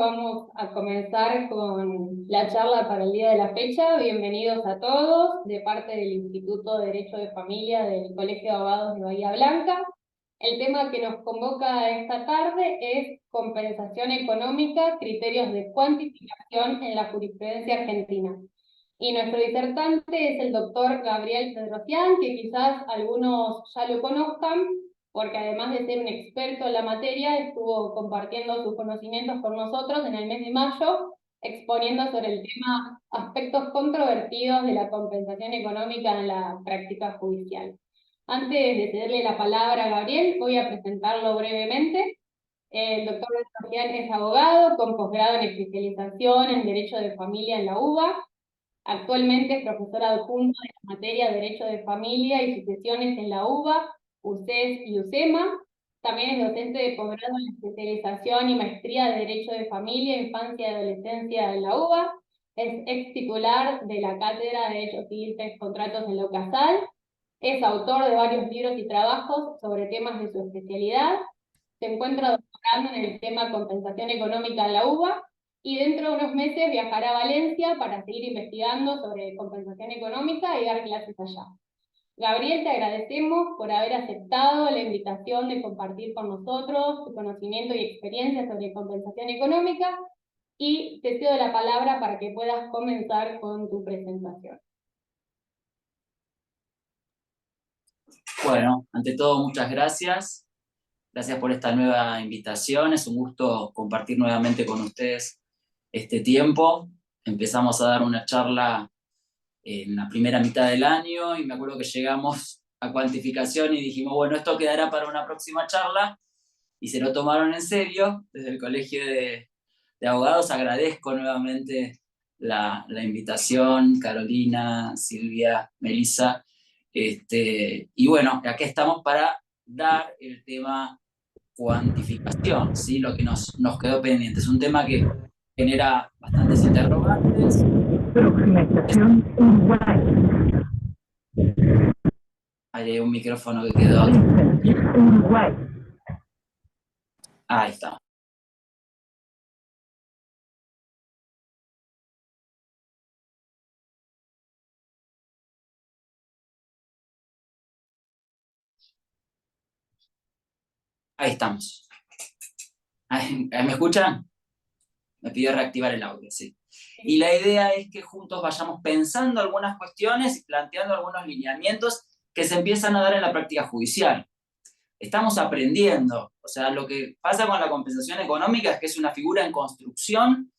Vamos a comenzar con la charla para el día de la fecha. Bienvenidos a todos de parte del Instituto de Derecho de Familia del Colegio de Abogados de Bahía Blanca. El tema que nos convoca esta tarde es compensación económica, criterios de cuantificación en la jurisprudencia argentina. Y nuestro disertante es el doctor Gabriel Pedrocián, que quizás algunos ya lo conozcan, porque además de ser un experto en la materia, estuvo compartiendo sus conocimientos con nosotros en el mes de mayo, exponiendo sobre el tema aspectos controvertidos de la compensación económica en la práctica judicial. Antes de cederle la palabra a Gabriel, voy a presentarlo brevemente. El doctor Pedrocián es abogado con posgrado en especialización en Derecho de Familia en la UBA. Actualmente es profesor adjunto de la materia Derecho de Familia y Sucesiones en la UBA, UCES y UCEMA. También es docente de posgrado en especialización y maestría de Derecho de Familia, Infancia y Adolescencia en la UBA. Es ex titular de la Cátedra de Derecho Civil Tres Contratos en la UCASAL. Es autor de varios libros y trabajos sobre temas de su especialidad. Se encuentra doctorando en el tema compensación económica en la UBA y dentro de unos meses viajará a Valencia para seguir investigando sobre compensación económica y dar clases allá. Gabriel, te agradecemos por haber aceptado la invitación de compartir con nosotros tu conocimiento y experiencia sobre compensación económica y te cedo la palabra para que puedas comenzar con tu presentación. Bueno, ante todo, muchas gracias. Gracias por esta nueva invitación. Es un gusto compartir nuevamente con ustedes este tiempo. Empezamos a dar una charla en la primera mitad del año y me acuerdo que llegamos a cuantificación y dijimos, bueno, esto quedará para una próxima charla, y se lo tomaron en serio. Desde el Colegio de Abogados agradezco nuevamente la invitación, Carolina, Silvia, Melissa, y bueno, aquí estamos para dar el tema cuantificación, ¿sí? Lo que nos quedó pendiente. Es un tema que genera bastantes interrogantes. Aproximación Uruguay. Hay un micrófono que quedó. Uruguay. Ahí está. Ahí estamos. ¿Me escuchan? Me pidió reactivar el audio, sí. Y la idea es que juntos vayamos pensando algunas cuestiones y planteando algunos lineamientos que se empiezan a dar en la práctica judicial. Estamos aprendiendo, o sea, lo que pasa con la compensación económica es que es una figura en construcción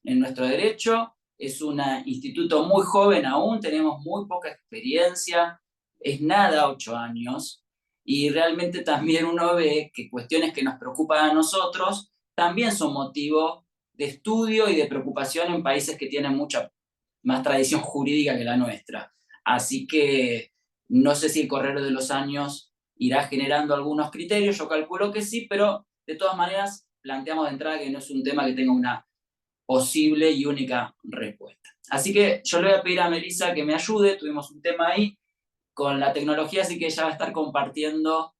en nuestro derecho, es un instituto muy joven aún, tenemos muy poca experiencia, es nada 8 años, y realmente también uno ve que cuestiones que nos preocupan a nosotros también son motivo de estudio y de preocupación en países que tienen mucha más tradición jurídica que la nuestra. Así que no sé si el correr de los años irá generando algunos criterios, yo calculo que sí, pero de todas maneras planteamos de entrada que no es un tema que tenga una posible y única respuesta. Así que yo le voy a pedir a Melissa que me ayude, tuvimos un tema ahí con la tecnología, así que ella va a estar compartiendo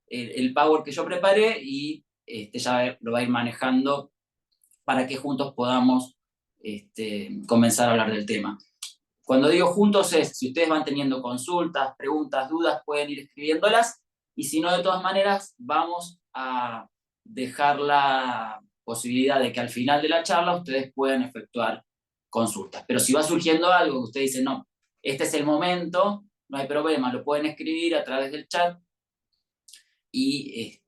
el Power que yo preparé y ya lo va a ir manejando para que juntos podamos comenzar a hablar del tema. Cuando digo juntos es, si ustedes van teniendo consultas, preguntas, dudas, pueden ir escribiéndolas, y si no, de todas maneras, vamos a dejar la posibilidad de que al final de la charla ustedes puedan efectuar consultas. Pero si va surgiendo algo que usted dice, no, este es el momento, no hay problema, lo pueden escribir a través del chat y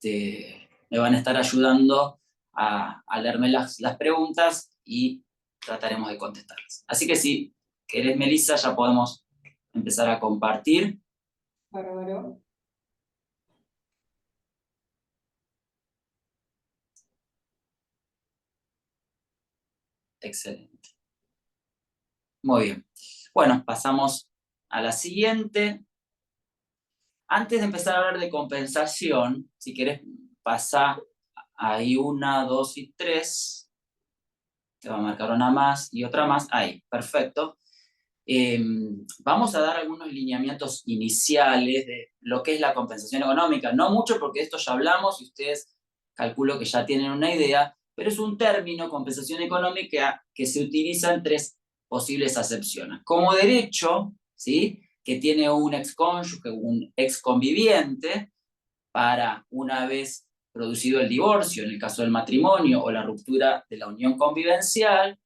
me van a estar ayudando a leerme las preguntas y trataremos de contestarlas. Así que si querés, Melissa, ya podemos empezar a compartir. Bárbaro. Excelente. Muy bien. Bueno, pasamos a la siguiente. Antes de empezar a hablar de compensación, si querés pasar ahí 1, 2 y 3. Te va a marcar una más y otra más. Ahí, perfecto. Vamos a dar algunos lineamientos iniciales de lo que es la compensación económica. No mucho, porque de esto ya hablamos y ustedes calculo que ya tienen una idea, pero es un término, compensación económica, que se utiliza en tres posibles acepciones. Como derecho, ¿sí?, que tiene un excónyuge, un exconviviente, para una vez producido el divorcio, en el caso del matrimonio, o la ruptura de la unión convivencial,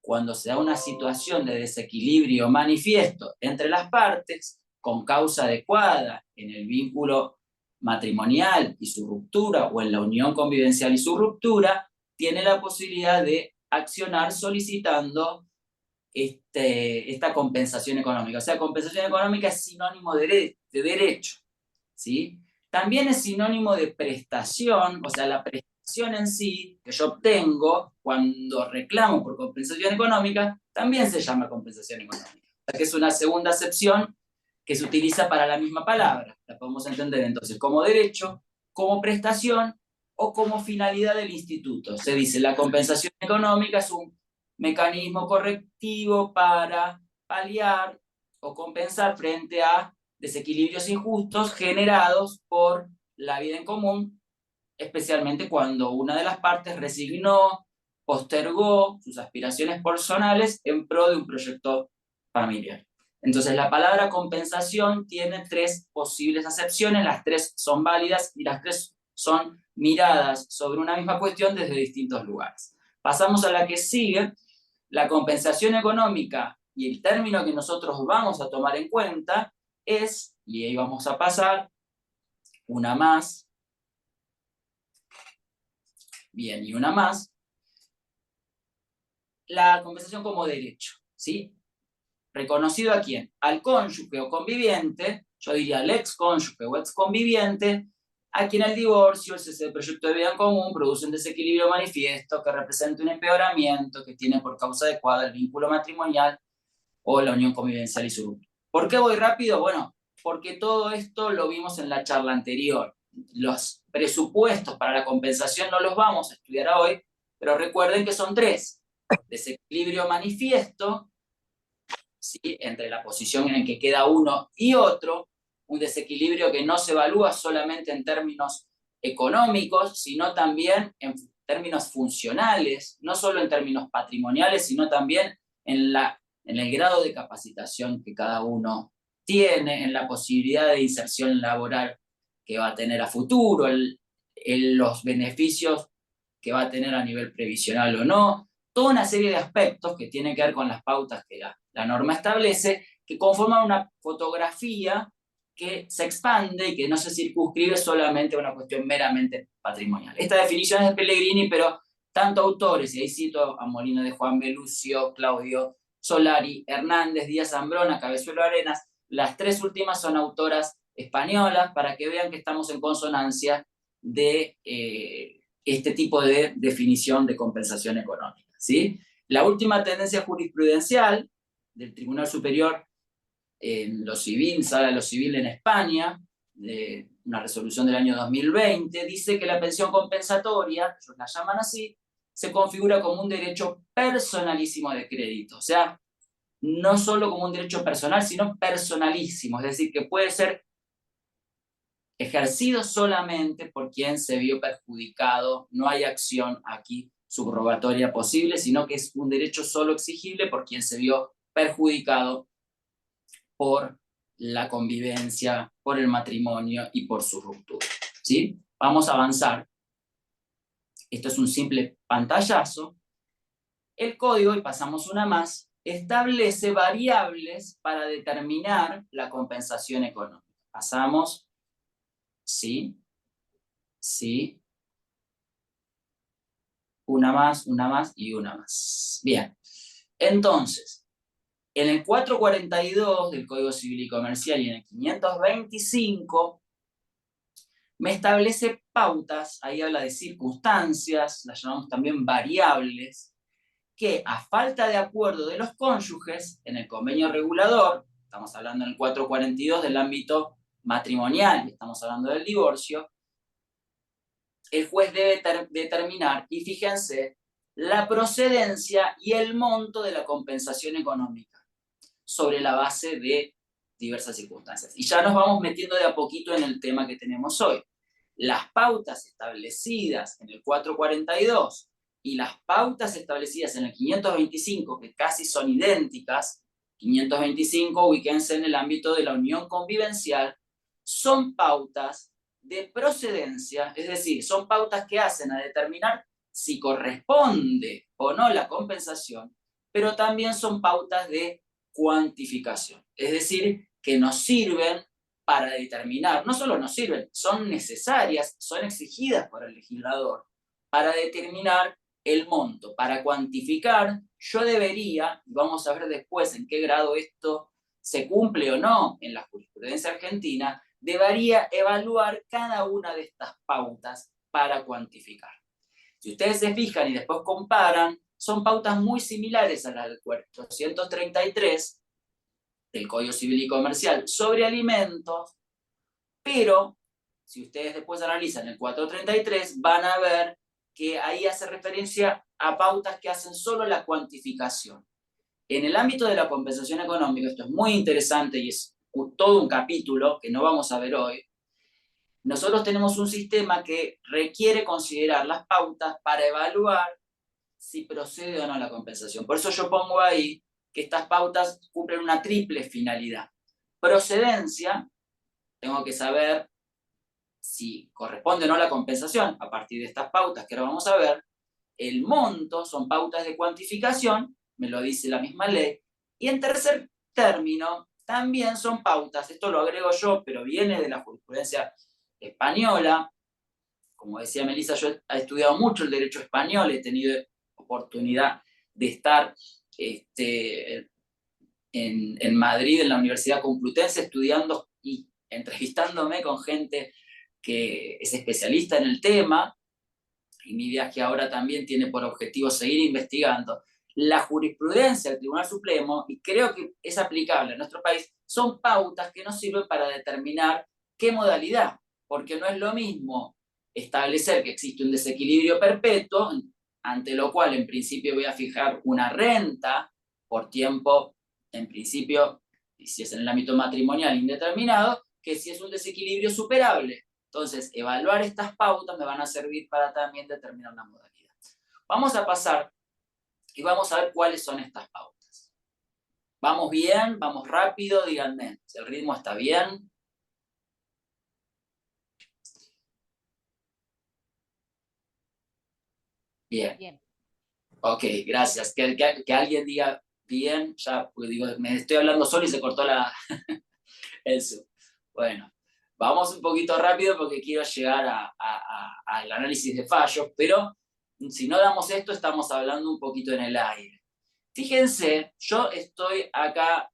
cuando se da una situación de desequilibrio manifiesto entre las partes, con causa adecuada en el vínculo matrimonial y su ruptura, o en la unión convivencial y su ruptura, tiene la posibilidad de accionar solicitando esta compensación económica. O sea, compensación económica es sinónimo de derecho, ¿sí? También es sinónimo de prestación, o sea, la prestación en sí que yo obtengo cuando reclamo por compensación económica, también se llama compensación económica. O sea, que es una segunda acepción que se utiliza para la misma palabra. La podemos entender entonces como derecho, como prestación o como finalidad del instituto. Se dice, la compensación económica es un mecanismo correctivo para paliar o compensar frente a desequilibrios injustos generados por la vida en común, especialmente cuando una de las partes resignó, postergó sus aspiraciones personales en pro de un proyecto familiar. Entonces, la palabra compensación tiene tres posibles acepciones, las tres son válidas y las tres son miradas sobre una misma cuestión desde distintos lugares. Pasamos a la que sigue. La compensación económica, y el término que nosotros vamos a tomar en cuenta es, y ahí vamos a pasar una más, bien, y una más, la compensación como derecho, ¿sí? ¿Reconocido a quién? Al cónyuge o conviviente, yo diría al ex cónyuge o ex conviviente, a quien el divorcio, el cese del proyecto de vida en común, produce un desequilibrio manifiesto que representa un empeoramiento que tiene por causa adecuada el vínculo matrimonial o la unión convivencial y su ruptura. ¿Por qué voy rápido? Bueno, porque todo esto lo vimos en la charla anterior. Los presupuestos para la compensación no los vamos a estudiar hoy, pero recuerden que son tres. Desequilibrio manifiesto, ¿sí?, entre la posición en la que queda uno y otro, un desequilibrio que no se evalúa solamente en términos económicos, sino también en términos funcionales, no solo en términos patrimoniales, sino también en el grado de capacitación que cada uno tiene, en la posibilidad de inserción laboral que va a tener a futuro, en los beneficios que va a tener a nivel previsional o no, toda una serie de aspectos que tienen que ver con las pautas que la norma establece, que conforman una fotografía que se expande y que no se circunscribe solamente a una cuestión meramente patrimonial. Esta definición es de Pellegrini, pero tanto autores, y ahí cito a Molina de Juan Belucio, Claudio Solari, Hernández, Díaz Zambrona, Cabezuelo Arenas, las tres últimas son autoras españolas, para que vean que estamos en consonancia de este tipo de definición de compensación económica, ¿sí? La última tendencia jurisprudencial del Tribunal Superior en lo civil, Sala de lo Civil en España, de una resolución del año 2020, dice que la pensión compensatoria, ellos la llaman así, se configura como un derecho personalísimo de crédito. O sea, no solo como un derecho personal, sino personalísimo. Es decir, que puede ser ejercido solamente por quien se vio perjudicado. No hay acción aquí subrogatoria posible, sino que es un derecho solo exigible por quien se vio perjudicado por la convivencia, por el matrimonio y por su ruptura, ¿sí? Vamos a avanzar. Esto es un simple pantallazo. El código, y pasamos una más, establece variables para determinar la compensación económica. Pasamos, sí, sí, una más y una más. Bien, entonces, en el 442 del Código Civil y Comercial y en el 525 me establece pautas, ahí habla de circunstancias, las llamamos también variables, que a falta de acuerdo de los cónyuges en el convenio regulador, estamos hablando en el 442 del ámbito matrimonial, estamos hablando del divorcio, el juez debe determinar, y fíjense, la procedencia y el monto de la compensación económica sobre la base de diversas circunstancias. Y ya nos vamos metiendo de a poquito en el tema que tenemos hoy. Las pautas establecidas en el 442 y las pautas establecidas en el 525, que casi son idénticas, 525, ubíquense en el ámbito de la unión convivencial, son pautas de procedencia, es decir, son pautas que hacen a determinar si corresponde o no la compensación, pero también son pautas de cuantificación, es decir, que nos sirven para determinar, no solo nos sirven, son necesarias, son exigidas por el legislador para determinar el monto, para cuantificar. Yo debería, y vamos a ver después en qué grado esto se cumple o no en la jurisprudencia argentina, debería evaluar cada una de estas pautas para cuantificar. Si ustedes se fijan y después comparan, son pautas muy similares a las del 433 del Código Civil y Comercial sobre alimentos, pero si ustedes después analizan el 433, van a ver que ahí hace referencia a pautas que hacen solo la cuantificación. En el ámbito de la compensación económica, esto es muy interesante y es todo un capítulo que no vamos a ver hoy. Nosotros tenemos un sistema que requiere considerar las pautas para evaluar si procede o no la compensación. Por eso yo pongo ahí que estas pautas cumplen una triple finalidad. Procedencia, tengo que saber si corresponde o no la compensación a partir de estas pautas que ahora vamos a ver. El monto son pautas de cuantificación, me lo dice la misma ley. Y en tercer término, también son pautas, esto lo agrego yo, pero viene de la jurisprudencia española. Como decía Melissa, yo he estudiado mucho el derecho español, he tenido oportunidad de estar en Madrid, en la Universidad Complutense, estudiando y entrevistándome con gente que es especialista en el tema, y mi viaje ahora también tiene por objetivo seguir investigando. La jurisprudencia del Tribunal Supremo, y creo que es aplicable en nuestro país, son pautas que nos sirven para determinar qué modalidad, porque no es lo mismo establecer que existe un desequilibrio perpetuo, ante lo cual en principio voy a fijar una renta por tiempo, en principio, y si es en el ámbito matrimonial indeterminado, que si es un desequilibrio superable. Entonces, evaluar estas pautas me van a servir para también determinar una modalidad. Vamos a pasar y vamos a ver cuáles son estas pautas. ¿Vamos bien? ¿Vamos rápido? Díganme, si el ritmo está bien. Bien. Bien. Ok, gracias. Que alguien diga bien, ya, porque digo, me estoy hablando solo y se cortó eso. Bueno, vamos un poquito rápido porque quiero llegar al análisis de fallos, pero si no damos esto, estamos hablando un poquito en el aire. Fíjense, yo estoy acá,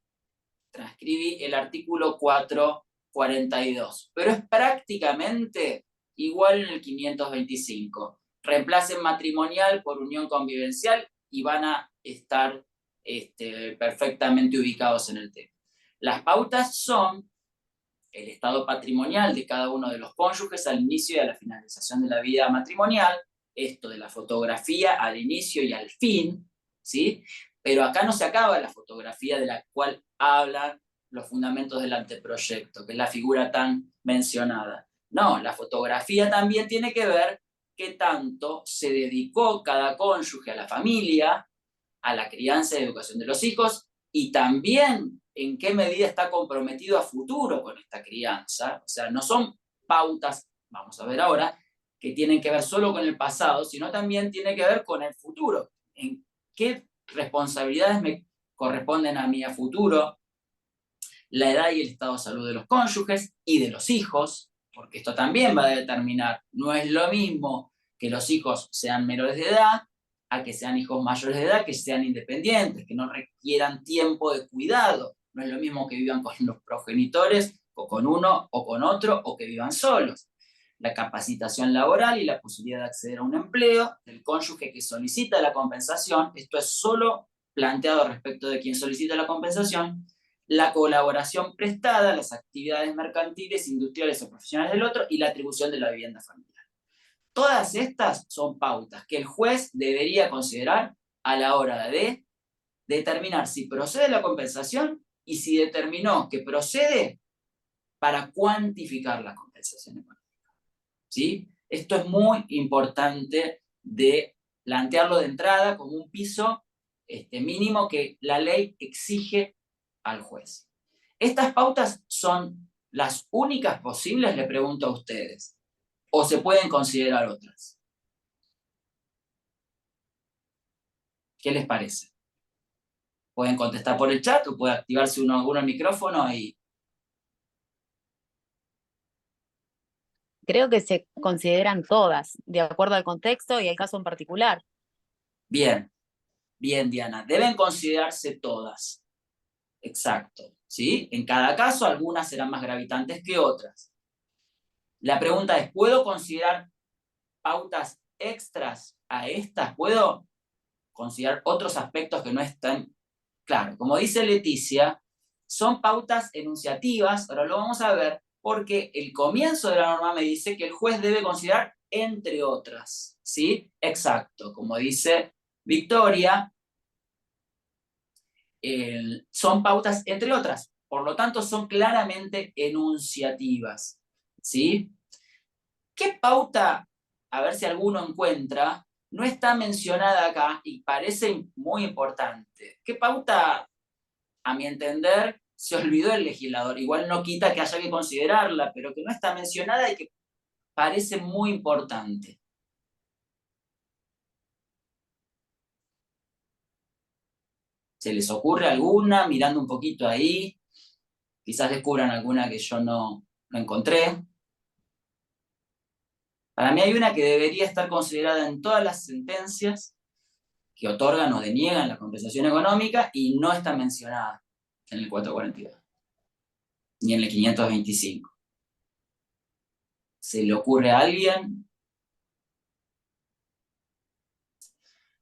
transcribí el artículo 442, pero es prácticamente igual en el 525. Reemplacen matrimonial por unión convivencial y van a estar perfectamente ubicados en el tema. Las pautas son el estado patrimonial de cada uno de los cónyuges al inicio y a la finalización de la vida matrimonial, esto de la fotografía al inicio y al fin, ¿sí? Pero acá no se acaba la fotografía de la cual hablan los fundamentos del anteproyecto, que es la figura tan mencionada. No, la fotografía también tiene que ver qué tanto se dedicó cada cónyuge a la familia, a la crianza y educación de los hijos, y también en qué medida está comprometido a futuro con esta crianza. O sea, no son pautas, vamos a ver ahora, que tienen que ver solo con el pasado, sino también tiene que ver con el futuro. En qué responsabilidades me corresponden a mí a futuro, la edad y el estado de salud de los cónyuges y de los hijos, porque esto también va a determinar, no es lo mismo que los hijos sean menores de edad, a que sean hijos mayores de edad, que sean independientes, que no requieran tiempo de cuidado. No es lo mismo que vivan con los progenitores, o con uno, o con otro, o que vivan solos. La capacitación laboral y la posibilidad de acceder a un empleo del cónyuge que solicita la compensación, esto es solo planteado respecto de quien solicita la compensación, la colaboración prestada, las actividades mercantiles, industriales o profesionales del otro, y la atribución de la vivienda familiar. Todas estas son pautas que el juez debería considerar a la hora de determinar si procede la compensación y si determinó que procede para cuantificar la compensación económica. ¿Sí? Esto es muy importante de plantearlo de entrada como un piso mínimo que la ley exige al juez. ¿Estas pautas son las únicas posibles, le pregunto a ustedes, o se pueden considerar otras? ¿Qué les parece? Pueden contestar por el chat o puede activarse uno el micrófono y... Creo que se consideran todas, de acuerdo al contexto y al caso en particular. Bien, bien, Diana. Deben considerarse todas. Exacto, ¿sí? En cada caso, algunas serán más gravitantes que otras. La pregunta es, ¿puedo considerar pautas extras a estas? ¿Puedo considerar otros aspectos que no están claros? Como dice Leticia, son pautas enunciativas, ahora lo vamos a ver, porque el comienzo de la norma me dice que el juez debe considerar entre otras, ¿sí? Exacto, como dice Victoria, son pautas entre otras, por lo tanto son claramente enunciativas, ¿sí? ¿Qué pauta, a ver si alguno encuentra, no está mencionada acá y parece muy importante? ¿Qué pauta, a mi entender, se olvidó el legislador? Igual no quita que haya que considerarla, pero que no está mencionada y que parece muy importante. ¿Se les ocurre alguna, mirando un poquito ahí? Quizás descubran alguna que yo no encontré. Para mí hay una que debería estar considerada en todas las sentencias que otorgan o deniegan la compensación económica y no está mencionada en el 442, ni en el 525. ¿Se le ocurre a alguien?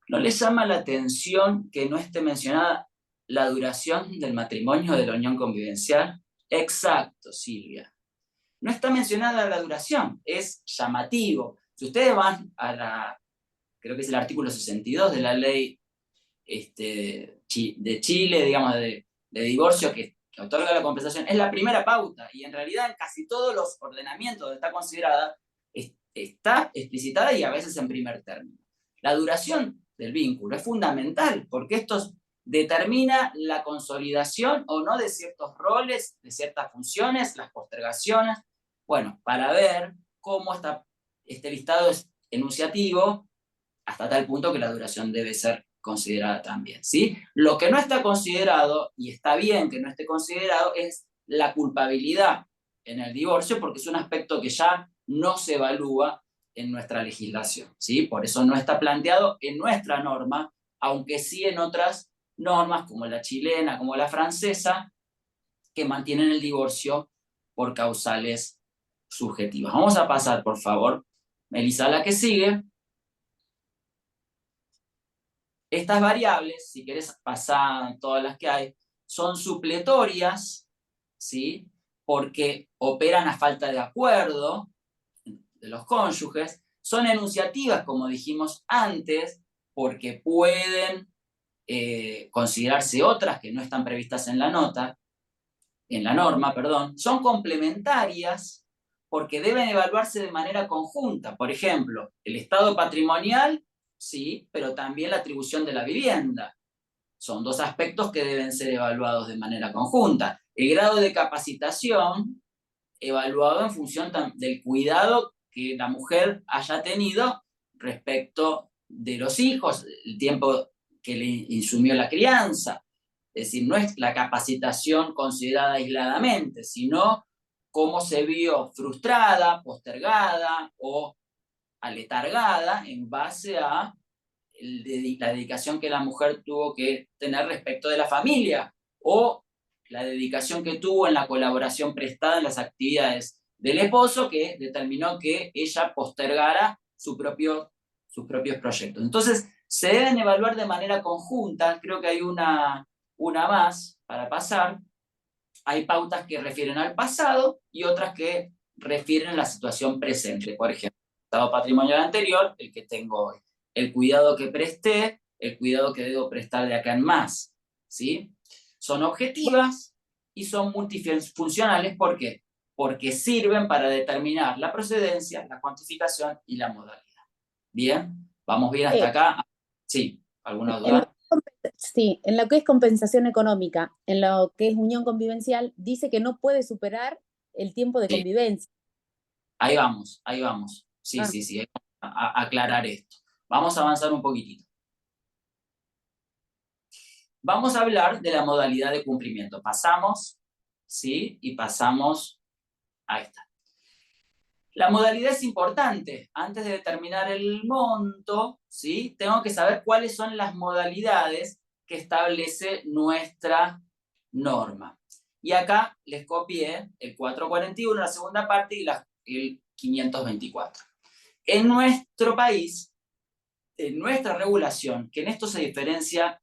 ¿No les llama la atención que no esté mencionada la duración del matrimonio o de la unión convivencial? Exacto, Silvia. No está mencionada la duración, es llamativo. Si ustedes van a creo que es el artículo 62 de la ley de Chile, digamos, de divorcio que otorga la compensación, es la primera pauta, y en realidad en casi todos los ordenamientos donde está considerada, está explicitada y a veces en primer término. La duración del vínculo es fundamental, porque esto determina la consolidación o no de ciertos roles, de ciertas funciones, las postergaciones. Bueno, para ver cómo este listado es enunciativo, hasta tal punto que la duración debe ser considerada también, ¿sí? Lo que no está considerado, y está bien que no esté considerado, es la culpabilidad en el divorcio, porque es un aspecto que ya no se evalúa en nuestra legislación, ¿sí? Por eso no está planteado en nuestra norma, aunque sí en otras normas, como la chilena, como la francesa, que mantienen el divorcio por causales subjetivas. Vamos a pasar, por favor, Melissa, a la que sigue. Estas variables, si querés pasar todas las que hay, son supletorias, ¿sí? Porque operan a falta de acuerdo de los cónyuges, son enunciativas, como dijimos antes, porque pueden considerarse otras que no están previstas en la norma, son complementarias porque deben evaluarse de manera conjunta. Por ejemplo, el estado patrimonial, sí, pero también la atribución de la vivienda. Son dos aspectos que deben ser evaluados de manera conjunta. El grado de capacitación, evaluado en función del cuidado que la mujer haya tenido respecto de los hijos, el tiempo que le insumió la crianza. Es decir, no es la capacitación considerada aisladamente, sino cómo se vio frustrada, postergada o aletargada en base a la dedicación que la mujer tuvo que tener respecto de la familia, o la dedicación que tuvo en la colaboración prestada en las actividades del esposo, que determinó que ella postergara sus propios proyectos. Entonces, se deben evaluar de manera conjunta. Creo que hay una más para pasar. Hay pautas que refieren al pasado y otras que refieren a la situación presente. Por ejemplo, el estado patrimonial anterior, el que tengo hoy. El cuidado que presté, el cuidado que debo prestar de acá en más, ¿sí? Son objetivas y son multifuncionales. ¿Por qué? Porque sirven para determinar la procedencia, la cuantificación y la modalidad. Bien, ¿Vamos bien hasta acá? Sí, ¿alguna En lo duda? sí, en lo que es compensación económica, en lo que es unión convivencial, dice que no puede superar el tiempo de Sí, convivencia. ahí vamos, ahí vamos. Sí, Ah, sí, sí, a aclarar esto. Vamos a avanzar un poquitito. Vamos a hablar de la modalidad de cumplimiento. Pasamos, ¿sí? Y pasamos, ahí está. La modalidad es importante. Antes de determinar el monto, ¿sí? Tengo que saber cuáles son las modalidades que establece nuestra norma. Y acá les copié el 441, la segunda parte, y el 524. En nuestro país, en nuestra regulación, que en esto se diferencia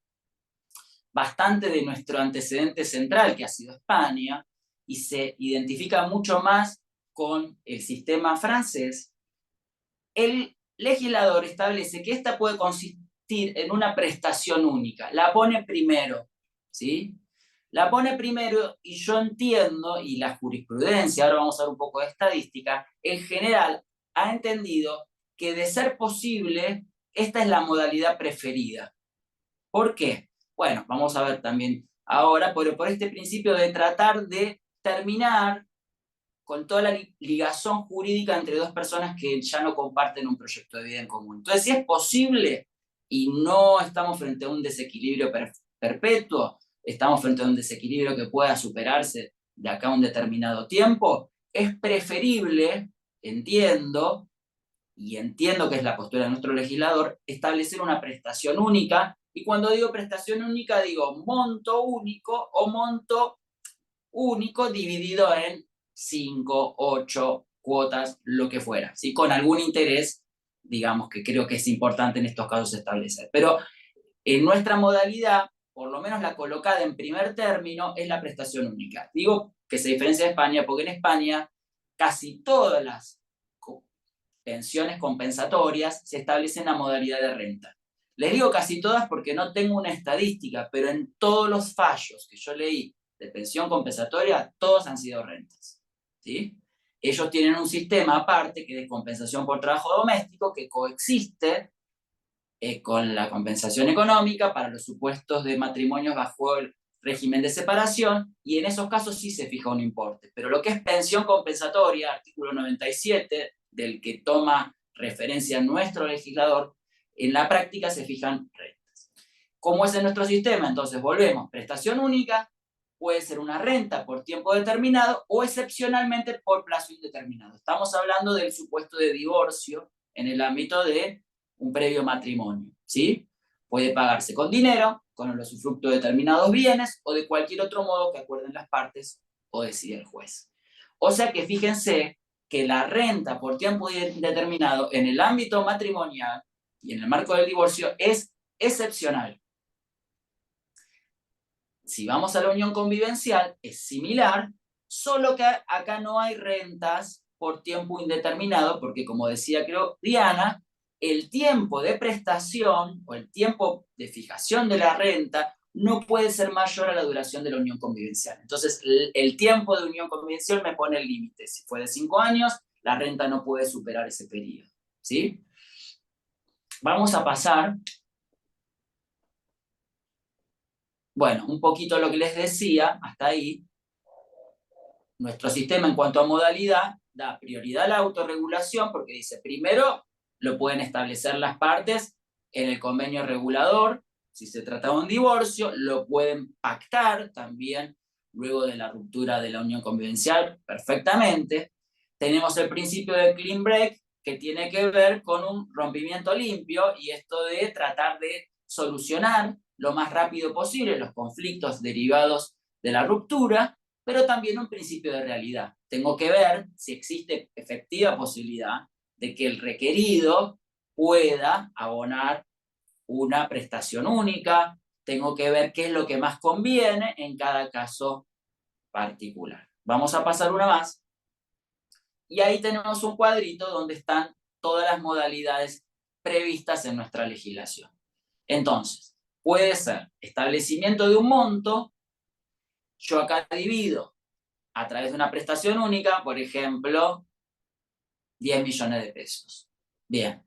bastante de nuestro antecedente central, que ha sido España, y se identifica mucho más con el sistema francés, el legislador establece que esta puede consistir en una prestación única. La pone primero, ¿sí? La pone primero y yo entiendo, y la jurisprudencia, ahora vamos a ver un poco de estadística, en general ha entendido que de ser posible, esta es la modalidad preferida. ¿Por qué? Bueno, vamos a ver también ahora, pero por este principio de tratar de terminar con toda la ligazón jurídica entre dos personas que ya no comparten un proyecto de vida en común. Entonces, si es posible y no estamos frente a un desequilibrio perpetuo, estamos frente a un desequilibrio que pueda superarse de acá a un determinado tiempo, es preferible, entiendo, y entiendo que es la postura de nuestro legislador, establecer una prestación única, y cuando digo prestación única digo monto único o monto único dividido en 5, 8 cuotas, lo que fuera, ¿sí? Con algún interés, digamos, que creo que es importante en estos casos establecer. Pero en nuestra modalidad, por lo menos la colocada en primer término, es la prestación única. Digo que se diferencia de España porque en España casi todas las pensiones compensatorias se establecen a modalidad de renta. Les digo casi todas porque no tengo una estadística, pero en todos los fallos que yo leí de pensión compensatoria, todos han sido rentas, ¿sí? Ellos tienen un sistema aparte que es de compensación por trabajo doméstico que coexiste con la compensación económica para los supuestos de matrimonios bajo el régimen de separación, y en esos casos sí se fija un importe. Pero lo que es pensión compensatoria, artículo 97, del que toma referencia nuestro legislador, en la práctica se fijan rentas. ¿Cómo es en nuestro sistema? Entonces volvemos, prestación única, puede ser una renta por tiempo determinado o excepcionalmente por plazo indeterminado. Estamos hablando del supuesto de divorcio en el ámbito de un previo matrimonio, ¿sí? Puede pagarse con dinero, con el usufructo de determinados bienes o de cualquier otro modo que acuerden las partes o decide el juez. O sea que fíjense que la renta por tiempo indeterminado en el ámbito matrimonial y en el marco del divorcio es excepcional. Si vamos a la unión convivencial, es similar, solo que acá no hay rentas por tiempo indeterminado, porque como decía creo Diana, el tiempo de prestación o el tiempo de fijación de la renta no puede ser mayor a la duración de la unión convivencial. Entonces, el tiempo de unión convivencial me pone el límite. Si fue de 5 años, la renta no puede superar ese periodo, ¿sí? Vamos a pasar, bueno, un poquito lo que les decía, hasta ahí. Nuestro sistema en cuanto a modalidad da prioridad a la autorregulación porque dice, primero lo pueden establecer las partes en el convenio regulador, si se trata de un divorcio, lo pueden pactar también luego de la ruptura de la unión convivencial perfectamente. Tenemos el principio de clean break que tiene que ver con un rompimiento limpio y esto de tratar de solucionar lo más rápido posible los conflictos derivados de la ruptura, pero también un principio de realidad. Tengo que ver si existe efectiva posibilidad de que el requerido pueda abonar una prestación única, tengo que ver qué es lo que más conviene en cada caso particular. Vamos a pasar una más. Y ahí tenemos un cuadrito donde están todas las modalidades previstas en nuestra legislación. Entonces, puede ser establecimiento de un monto, yo acá divido a través de una prestación única, por ejemplo, 10 millones de pesos. Bien,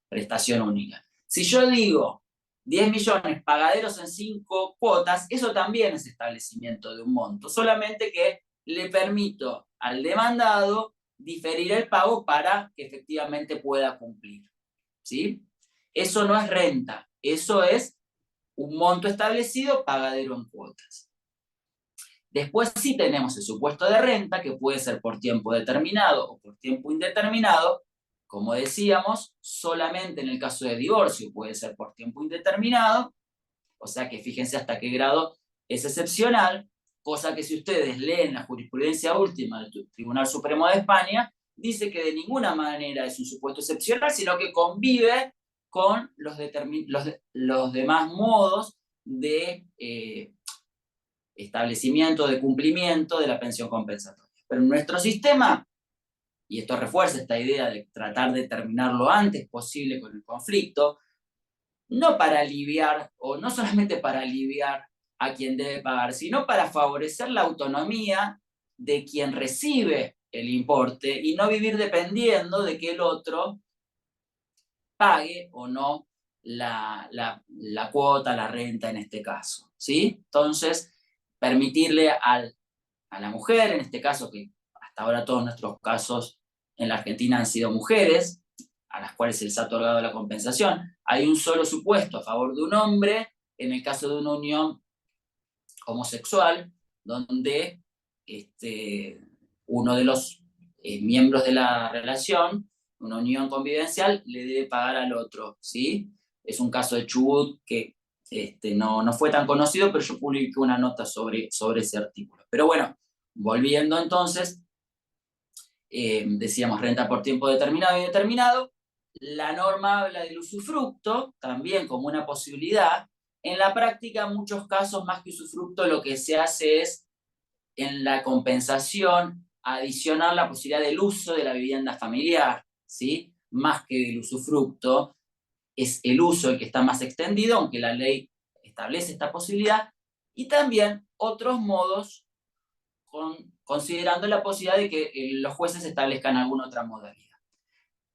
prestación única. Si yo digo 10 millones pagaderos en 5 cuotas, eso también es establecimiento de un monto, solamente que le permito al demandado diferir el pago para que efectivamente pueda cumplir, ¿sí? Eso no es renta, eso es un monto establecido pagadero en cuotas. Después sí tenemos el supuesto de renta, que puede ser por tiempo determinado o por tiempo indeterminado. Como decíamos, solamente en el caso de divorcio puede ser por tiempo indeterminado, o sea que fíjense hasta qué grado es excepcional, cosa que si ustedes leen la jurisprudencia última del Tribunal Supremo de España, dice que de ninguna manera es un supuesto excepcional, sino que convive con los demás modos de establecimiento, de cumplimiento de la pensión compensatoria. Pero en nuestro sistema, y esto refuerza esta idea de tratar de terminar lo antes posible con el conflicto, no para aliviar, o no solamente para aliviar a quien debe pagar, sino para favorecer la autonomía de quien recibe el importe y no vivir dependiendo de que el otro pague o no la cuota, la renta en este caso, ¿sí? Entonces, permitirle a la mujer, en este caso, que hasta ahora todos nuestros casos en la Argentina han sido mujeres, a las cuales se les ha otorgado la compensación. Hay un solo supuesto a favor de un hombre, en el caso de una unión homosexual, donde uno de los miembros de la relación, una unión convivencial, le debe pagar al otro, ¿sí? Es un caso de Chubut que no fue tan conocido, pero yo publiqué una nota sobre ese artículo. Pero bueno, volviendo entonces, decíamos renta por tiempo determinado y indeterminado, la norma habla del usufructo también como una posibilidad. En la práctica, en muchos casos, más que usufructo, lo que se hace es, en la compensación, adicionar la posibilidad del uso de la vivienda familiar, ¿sí? Más que del usufructo, es el uso el que está más extendido, aunque la ley establece esta posibilidad, y también otros modos, considerando la posibilidad de que los jueces establezcan alguna otra modalidad.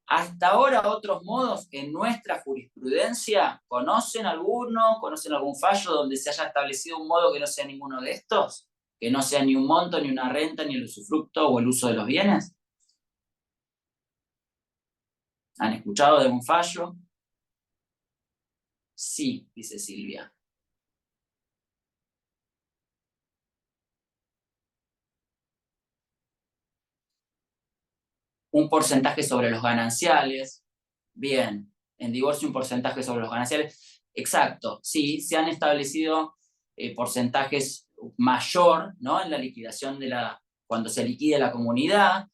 Hasta ahora, otros modos en nuestra jurisprudencia, ¿conocen alguno? ¿Conocen algún fallo donde se haya establecido un modo que no sea ninguno de estos? Que no sea ni un monto, ni una renta, ni el usufructo o el uso de los bienes. ¿Han escuchado de un fallo? Sí, dice Silvia. Un porcentaje sobre los gananciales. Bien. En divorcio, un porcentaje sobre los gananciales. Exacto. Sí, se han establecido porcentajes mayor, ¿no? En la liquidación cuando se liquide la comunidad.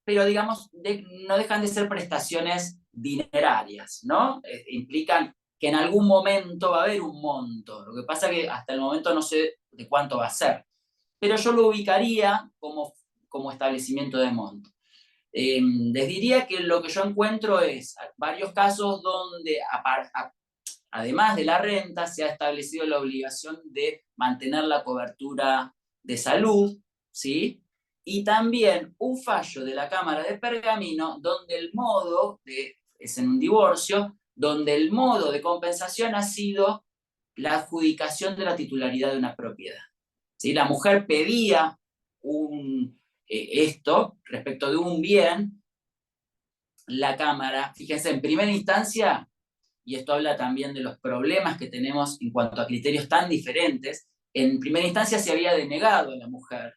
Pero digamos, no dejan de ser prestaciones dinerarias, ¿no? Implican que en algún momento va a haber un monto. Lo que pasa que hasta el momento no sé de cuánto va a ser. Pero yo lo ubicaría como establecimiento de monto. Les diría que lo que yo encuentro es varios casos donde, además de la renta, se ha establecido la obligación de mantener la cobertura de salud, ¿sí? Y también un fallo de la Cámara de Pergamino donde es en un divorcio, donde el modo de compensación ha sido la adjudicación de la titularidad de una propiedad, ¿sí? La mujer pedía esto respecto de un bien, la Cámara, fíjense, en primera instancia, y esto habla también de los problemas que tenemos en cuanto a criterios tan diferentes, en primera instancia se había denegado a la mujer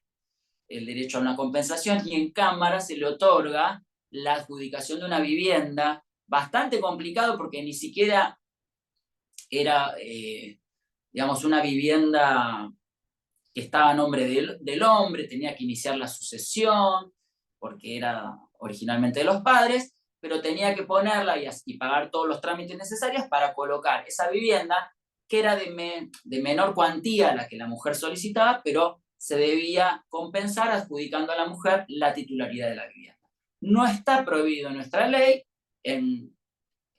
el derecho a una compensación y en Cámara se le otorga la adjudicación de una vivienda, bastante complicado porque ni siquiera era, digamos, una vivienda que estaba a nombre del hombre, tenía que iniciar la sucesión, porque era originalmente de los padres, pero tenía que ponerla y pagar todos los trámites necesarios para colocar esa vivienda, que era de menor cuantía a la que la mujer solicitaba, pero se debía compensar adjudicando a la mujer la titularidad de la vivienda. No está prohibido en nuestra ley, en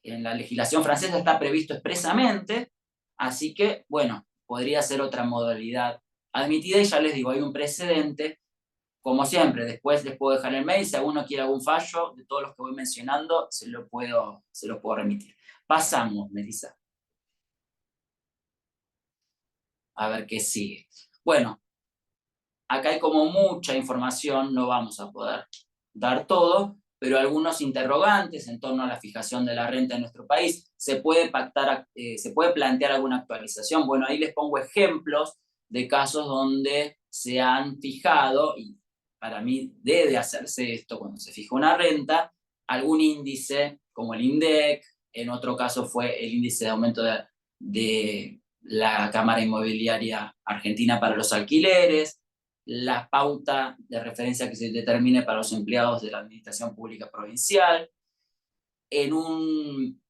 la legislación francesa está previsto expresamente, así que, bueno, podría ser otra modalidad admitida, y ya les digo, hay un precedente, como siempre. Después les puedo dejar el mail, si alguno quiere algún fallo de todos los que voy mencionando, se lo puedo remitir. Pasamos, Melissa. A ver qué sigue. Bueno, acá hay como mucha información, no vamos a poder dar todo, pero algunos interrogantes en torno a la fijación de la renta en nuestro país. ¿Se puede pactar, se puede plantear alguna actualización? Bueno, ahí les pongo ejemplos de casos donde se han fijado, y para mí debe hacerse esto cuando se fija una renta, algún índice como el INDEC, en otro caso fue el índice de aumento de la Cámara Inmobiliaria Argentina para los alquileres, la pauta de referencia que se determine para los empleados de la Administración Pública Provincial. En un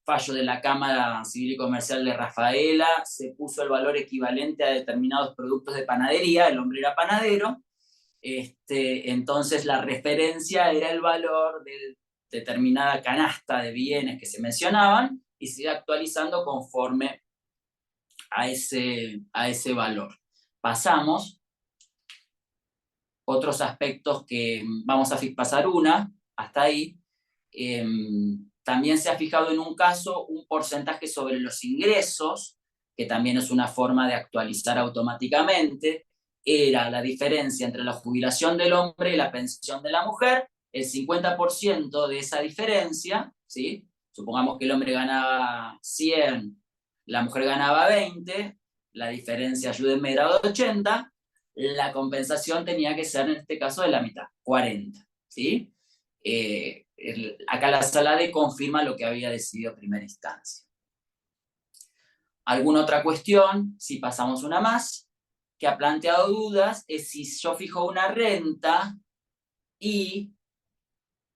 fallo de la Cámara Civil y Comercial de Rafaela se puso el valor equivalente a determinados productos de panadería, el hombre era panadero, entonces la referencia era el valor de determinada canasta de bienes que se mencionaban y se iba actualizando conforme a ese valor. Pasamos. Otros aspectos que vamos a pasar hasta ahí. También se ha fijado en un caso un porcentaje sobre los ingresos, que también es una forma de actualizar automáticamente. Era la diferencia entre la jubilación del hombre y la pensión de la mujer, el 50% de esa diferencia, ¿sí? Supongamos que el hombre ganaba 100, la mujer ganaba 20, la diferencia, ayúdenme, era de 80, la compensación tenía que ser en este caso de la mitad, 40, ¿sí? Acá la sala D confirma lo que había decidido en primera instancia. ¿Alguna otra cuestión? Si pasamos una más, que ha planteado dudas, es si yo fijo una renta y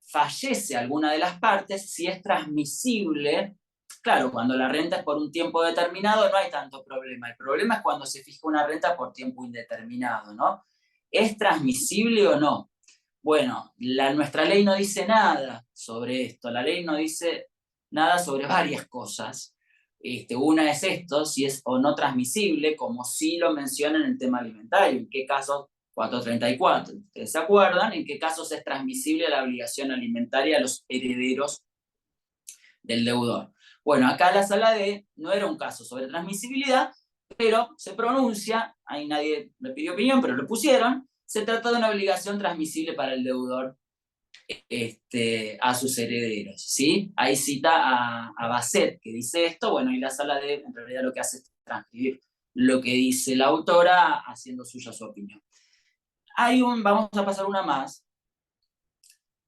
fallece alguna de las partes, si es transmisible. Claro, cuando la renta es por un tiempo determinado no hay tanto problema. El problema es cuando se fija una renta por tiempo indeterminado, ¿no? ¿Es transmisible o no? Bueno, nuestra ley no dice nada sobre esto. La ley no dice nada sobre varias cosas. Una es esto, si es o no transmisible, como sí lo menciona en el tema alimentario. ¿En qué casos? 434. ¿Ustedes se acuerdan? ¿En qué casos es transmisible la obligación alimentaria a los herederos del deudor? Bueno, acá la sala D no era un caso sobre transmisibilidad, pero se pronuncia, ahí nadie le pidió opinión, pero lo pusieron, se trata de una obligación transmisible para el deudor a sus herederos, ¿sí? Ahí cita a Basset, que dice esto, bueno, y la sala D en realidad lo que hace es transcribir lo que dice la autora, haciendo suya su opinión. Vamos a pasar una más.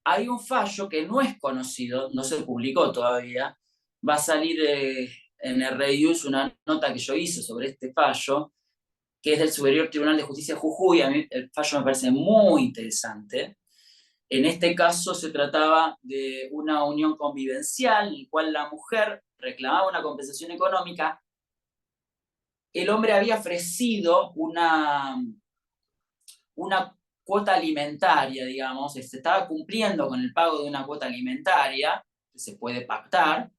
Hay un fallo que no es conocido, no se publicó todavía, va a salir en el Reus una nota que yo hice sobre este fallo, que es del Superior Tribunal de Justicia de Jujuy. A mí el fallo me parece muy interesante. En este caso se trataba de una unión convivencial en la cual la mujer reclamaba una compensación económica. El hombre había ofrecido una cuota alimentaria, digamos, se estaba cumpliendo con el pago de una cuota alimentaria, que se puede pactar,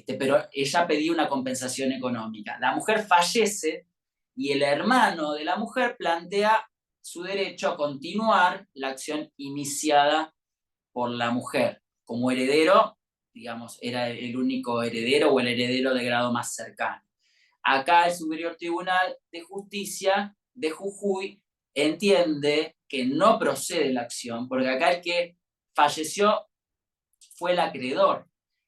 pero ella pedía una compensación económica. La mujer fallece y el hermano de la mujer plantea su derecho a continuar la acción iniciada por la mujer. Como heredero, digamos, era el único heredero o el heredero de grado más cercano. Acá el Superior Tribunal de Justicia de Jujuy entiende que no procede la acción, porque acá el que falleció fue el acreedor,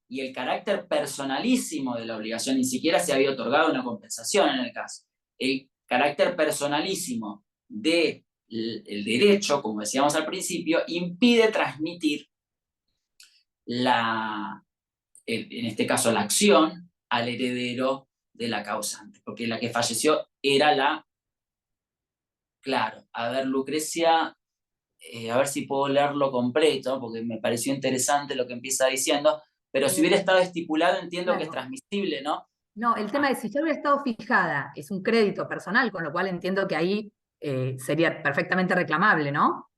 y el carácter personalísimo de la obligación, ni siquiera se había otorgado una compensación en el caso. El carácter personalísimo del derecho, como decíamos al principio, impide transmitir en este caso la acción, al heredero de la causante, porque la que falleció era la... Claro, a ver, Lucrecia, a ver si puedo leerlo completo, porque me pareció interesante lo que empieza diciendo, pero si hubiera estado estipulado entiendo Claro. que es transmisible, ¿no? No, el tema es si ya hubiera estado fijada, es un crédito personal, con lo cual entiendo que ahí sería perfectamente reclamable, ¿no?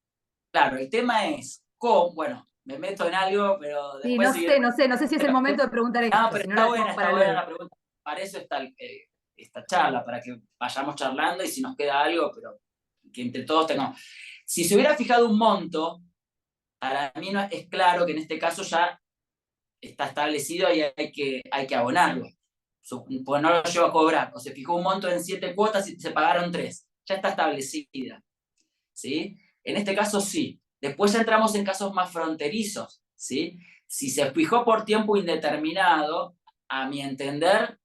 Claro, el tema es cómo, bueno, me meto en algo, pero Sí, después... no sé si es el momento de preguntar esto, No, pero si no está lo buena, dejamos está para buena luego. la pregunta. Para eso está esta charla, para que vayamos charlando y si nos queda algo, pero que entre todos tengamos... Si se hubiera fijado un monto, para mí no es claro que en este caso ya está establecido y hay que abonarlo. Pues no lo llevo a cobrar, o se fijó un monto en 7 cuotas y se pagaron 3, ya está establecida, ¿sí? En este caso sí. Después ya entramos en casos más fronterizos, ¿sí? Si se fijó por tiempo indeterminado, a mi entender,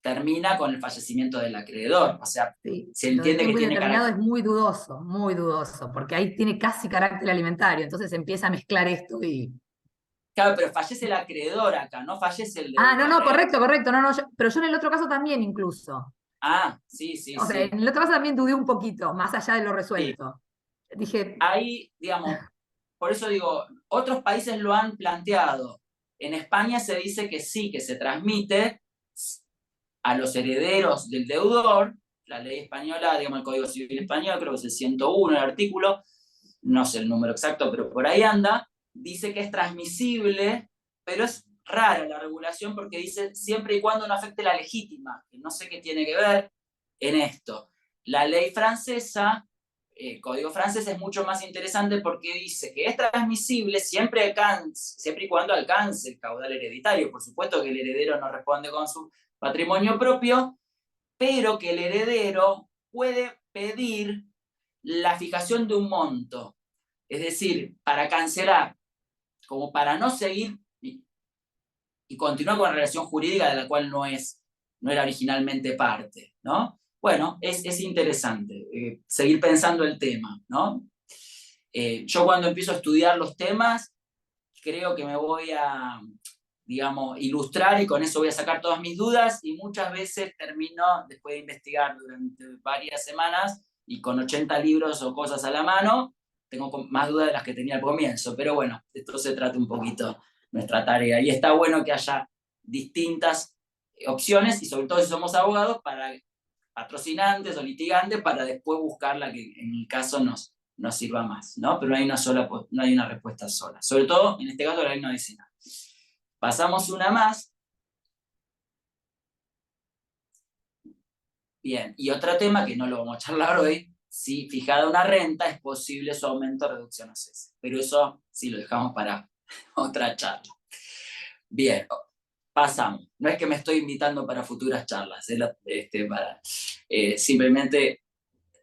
termina con el fallecimiento del acreedor, o sea, Sí, se lo del entiende que tiempo tiene indeterminado carácter. es muy dudoso, porque ahí tiene casi carácter alimentario, entonces se empieza a mezclar esto y... Claro, pero fallece el acreedor acá, no fallece el Ah, no, deudor, no, ¿eh? correcto, correcto, no, no, pero yo en el otro caso también incluso. Ah, sí, sí, O sea, sí. en el otro caso también dudé un poquito, más allá de lo Sí. resuelto. Dije, Ahí, digamos, por eso digo, otros países lo han planteado. En España se dice que sí, que se transmite a los herederos del deudor. La ley española, digamos, el Código Civil español, creo que es el 101, el artículo, no sé el número exacto, pero por ahí anda, dice que es transmisible, pero es rara la regulación porque dice siempre y cuando no afecte la legítima, que no sé qué tiene que ver en esto. La ley francesa, el código francés es mucho más interesante porque dice que es transmisible siempre y cuando alcance el caudal hereditario. Por supuesto que el heredero no responde con su patrimonio propio, pero que el heredero puede pedir la fijación de un monto. Es decir, para cancelar, como para no seguir y continuar con la relación jurídica de la cual no era originalmente parte, ¿no? Bueno, es interesante seguir pensando el tema, ¿no? Yo cuando empiezo a estudiar los temas, creo que me voy a, digamos, ilustrar y con eso voy a sacar todas mis dudas y muchas veces termino, después de investigar durante varias semanas y con 80 libros o cosas a la mano, tengo más dudas de las que tenía al comienzo, pero bueno, de esto se trata un poquito nuestra tarea y está bueno que haya distintas opciones y sobre todo si somos abogados para patrocinantes o litigantes para después buscar la que en el caso nos sirva más, ¿no? Pero no hay no hay una respuesta sola. Sobre todo, en este caso, la ley no dice nada. Pasamos una más. Bien, y otro tema que no lo vamos a charlar hoy, si fijada una renta es posible su aumento o reducción o cese. Pero eso sí lo dejamos para otra charla. Bien, pasamos. No es que me estoy invitando para futuras charlas, simplemente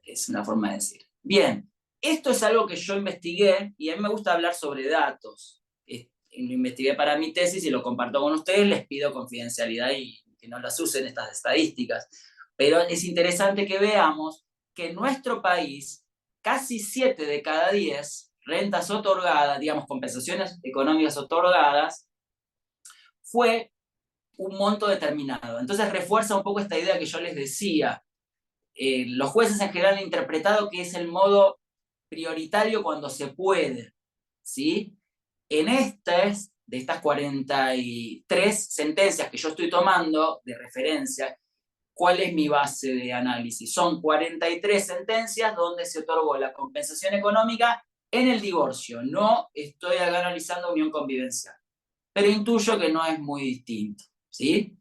es una forma de decir. Bien, esto es algo que yo investigué y a mí me gusta hablar sobre datos. Lo investigué para mi tesis y lo comparto con ustedes, les pido confidencialidad y que no las usen estas estadísticas. Pero es interesante que veamos que en nuestro país casi 7 de cada 10 rentas otorgadas, digamos, compensaciones económicas otorgadas, fue un monto determinado. Entonces refuerza un poco esta idea que yo les decía. Los jueces en general han interpretado que es el modo prioritario cuando se puede, ¿sí? En de estas 43 sentencias que yo estoy tomando de referencia, ¿cuál es mi base de análisis? Son 43 sentencias donde se otorgó la compensación económica en el divorcio. No estoy acá analizando unión convivencial, pero intuyo que no es muy distinto, ¿sí?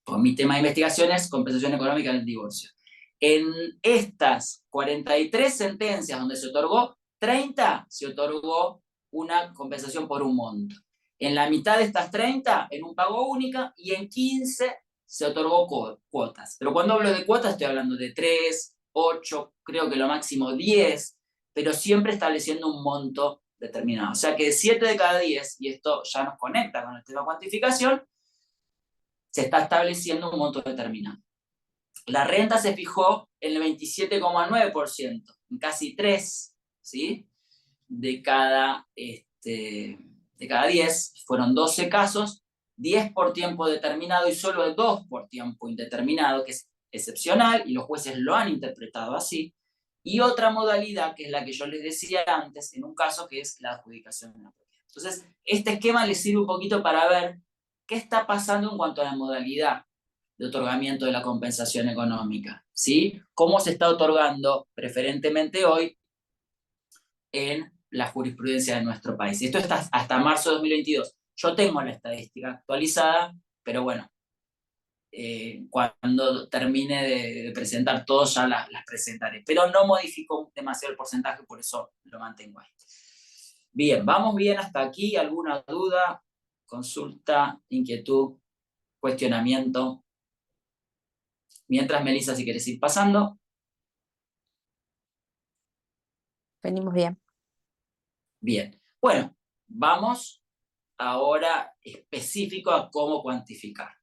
Pues mi tema de investigación es compensación económica en el divorcio. En estas 43 sentencias donde se otorgó, 30 se otorgó una compensación por un monto. En la mitad de estas 30, en un pago única, y en 15 se otorgó cuotas. Pero cuando hablo de cuotas estoy hablando de 3, 8, creo que lo máximo 10, pero siempre estableciendo un monto determinado. O sea que 7 de cada 10, y esto ya nos conecta con el tema de cuantificación, se está estableciendo un monto determinado. La renta se fijó en el 27,9%, en casi 3, ¿sí? De cada 10, fueron 12 casos, 10 por tiempo determinado y solo 2 por tiempo indeterminado, que es excepcional y los jueces lo han interpretado así. Y otra modalidad, que es la que yo les decía antes, en un caso que es la adjudicación de la propiedad. Entonces, este esquema les sirve un poquito para ver qué está pasando en cuanto a la modalidad de otorgamiento de la compensación económica, ¿sí? ¿Cómo se está otorgando preferentemente hoy en la jurisprudencia de nuestro país? Esto está hasta marzo de 2022. Yo tengo la estadística actualizada, pero bueno, cuando termine de presentar todos ya las presentaré. Pero no modifico demasiado el porcentaje, por eso lo mantengo ahí. Bien, ¿vamos bien hasta aquí? ¿Alguna duda, consulta, inquietud, cuestionamiento? Mientras, Melissa, si quieres ir pasando. Venimos bien. Bien. Bueno, vamos ahora específico a cómo cuantificar.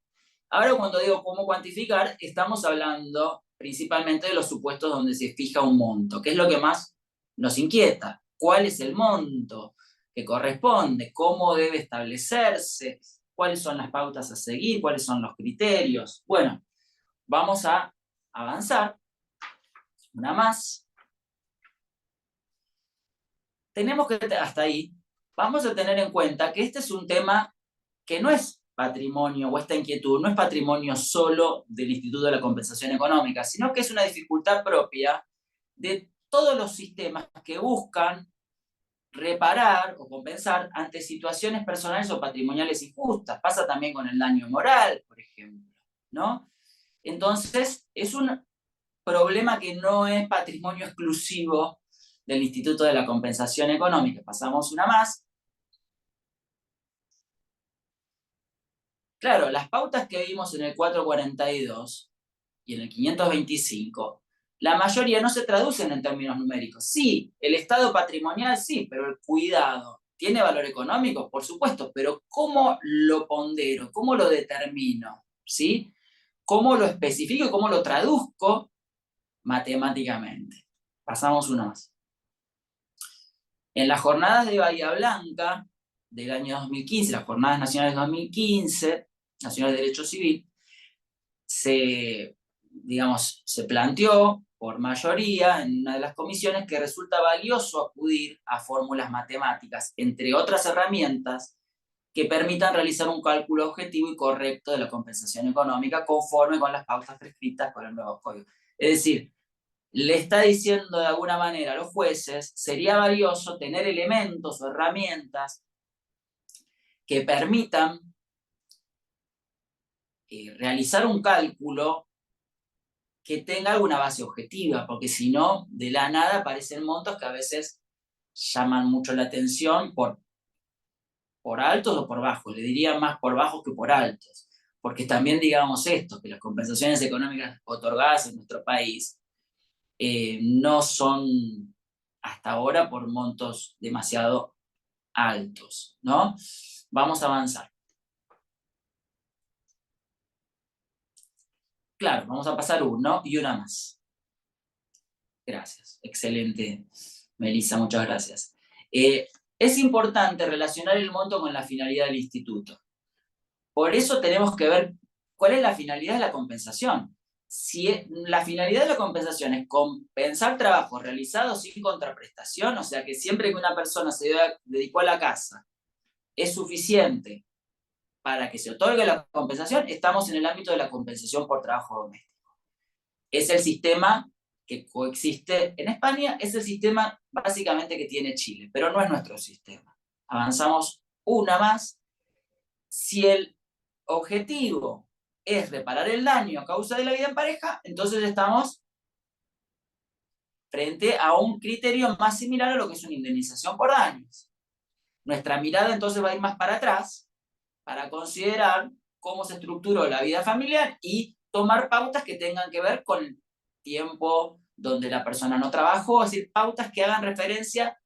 Ahora, cuando digo cómo cuantificar, estamos hablando principalmente de los supuestos donde se fija un monto, que es lo que más nos inquieta. ¿Cuál es el monto que corresponde? ¿Cómo debe establecerse? ¿Cuáles son las pautas a seguir? ¿Cuáles son los criterios? Bueno, vamos a avanzar. Una más. Tenemos que, hasta ahí, vamos a tener en cuenta que este es un tema que no es patrimonio, o esta inquietud, no es patrimonio solo del Instituto de la Compensación Económica, sino que es una dificultad propia de todos los sistemas que buscan reparar o compensar ante situaciones personales o patrimoniales injustas. Pasa también con el daño moral, por ejemplo, ¿no? Entonces, es un problema que no es patrimonio exclusivo del Instituto de la Compensación Económica. Pasamos una más. Claro, las pautas que vimos en el 442 y en el 525, la mayoría no se traducen en términos numéricos. Sí, el estado patrimonial sí, pero el cuidado, ¿tiene valor económico? Por supuesto, pero ¿cómo lo pondero? ¿Cómo lo determino? ¿Sí? ¿Cómo lo especifico y cómo lo traduzco matemáticamente? Pasamos una más. En las jornadas de Bahía Blanca del año 2015, las jornadas nacionales 2015, Nacional de Derecho Civil, se planteó por mayoría en una de las comisiones que resulta valioso acudir a fórmulas matemáticas, entre otras herramientas, que permitan realizar un cálculo objetivo y correcto de la compensación económica conforme con las pautas prescritas por el nuevo código. Es decir, le está diciendo de alguna manera a los jueces, sería valioso tener elementos o herramientas que permitan realizar un cálculo que tenga alguna base objetiva, porque si no, de la nada aparecen montos que a veces llaman mucho la atención por altos o por bajos. Le diría más por bajos que por altos, porque también digamos esto, que las compensaciones económicas otorgadas en nuestro país no son hasta ahora por montos demasiado altos, ¿no? Vamos a avanzar. Claro, vamos a pasar uno y una más. Gracias, excelente, Melissa, muchas gracias. Es importante relacionar el monto con la finalidad del instituto. Por eso tenemos que ver cuál es la finalidad de la compensación. Si la finalidad de la compensación es compensar trabajos realizados sin contraprestación, o sea que siempre que una persona se dedicó a la casa es suficiente para que se otorgue la compensación, estamos en el ámbito de la compensación por trabajo doméstico. Es el sistema que coexiste en España, es el sistema básicamente que tiene Chile, pero no es nuestro sistema. Avanzamos una más. Si el objetivo es reparar el daño a causa de la vida en pareja, entonces estamos frente a un criterio más similar a lo que es una indemnización por daños. Nuestra mirada entonces va a ir más para atrás para considerar cómo se estructuró la vida familiar y tomar pautas que tengan que ver con el tiempo donde la persona no trabajó, es decir, pautas que hagan referencia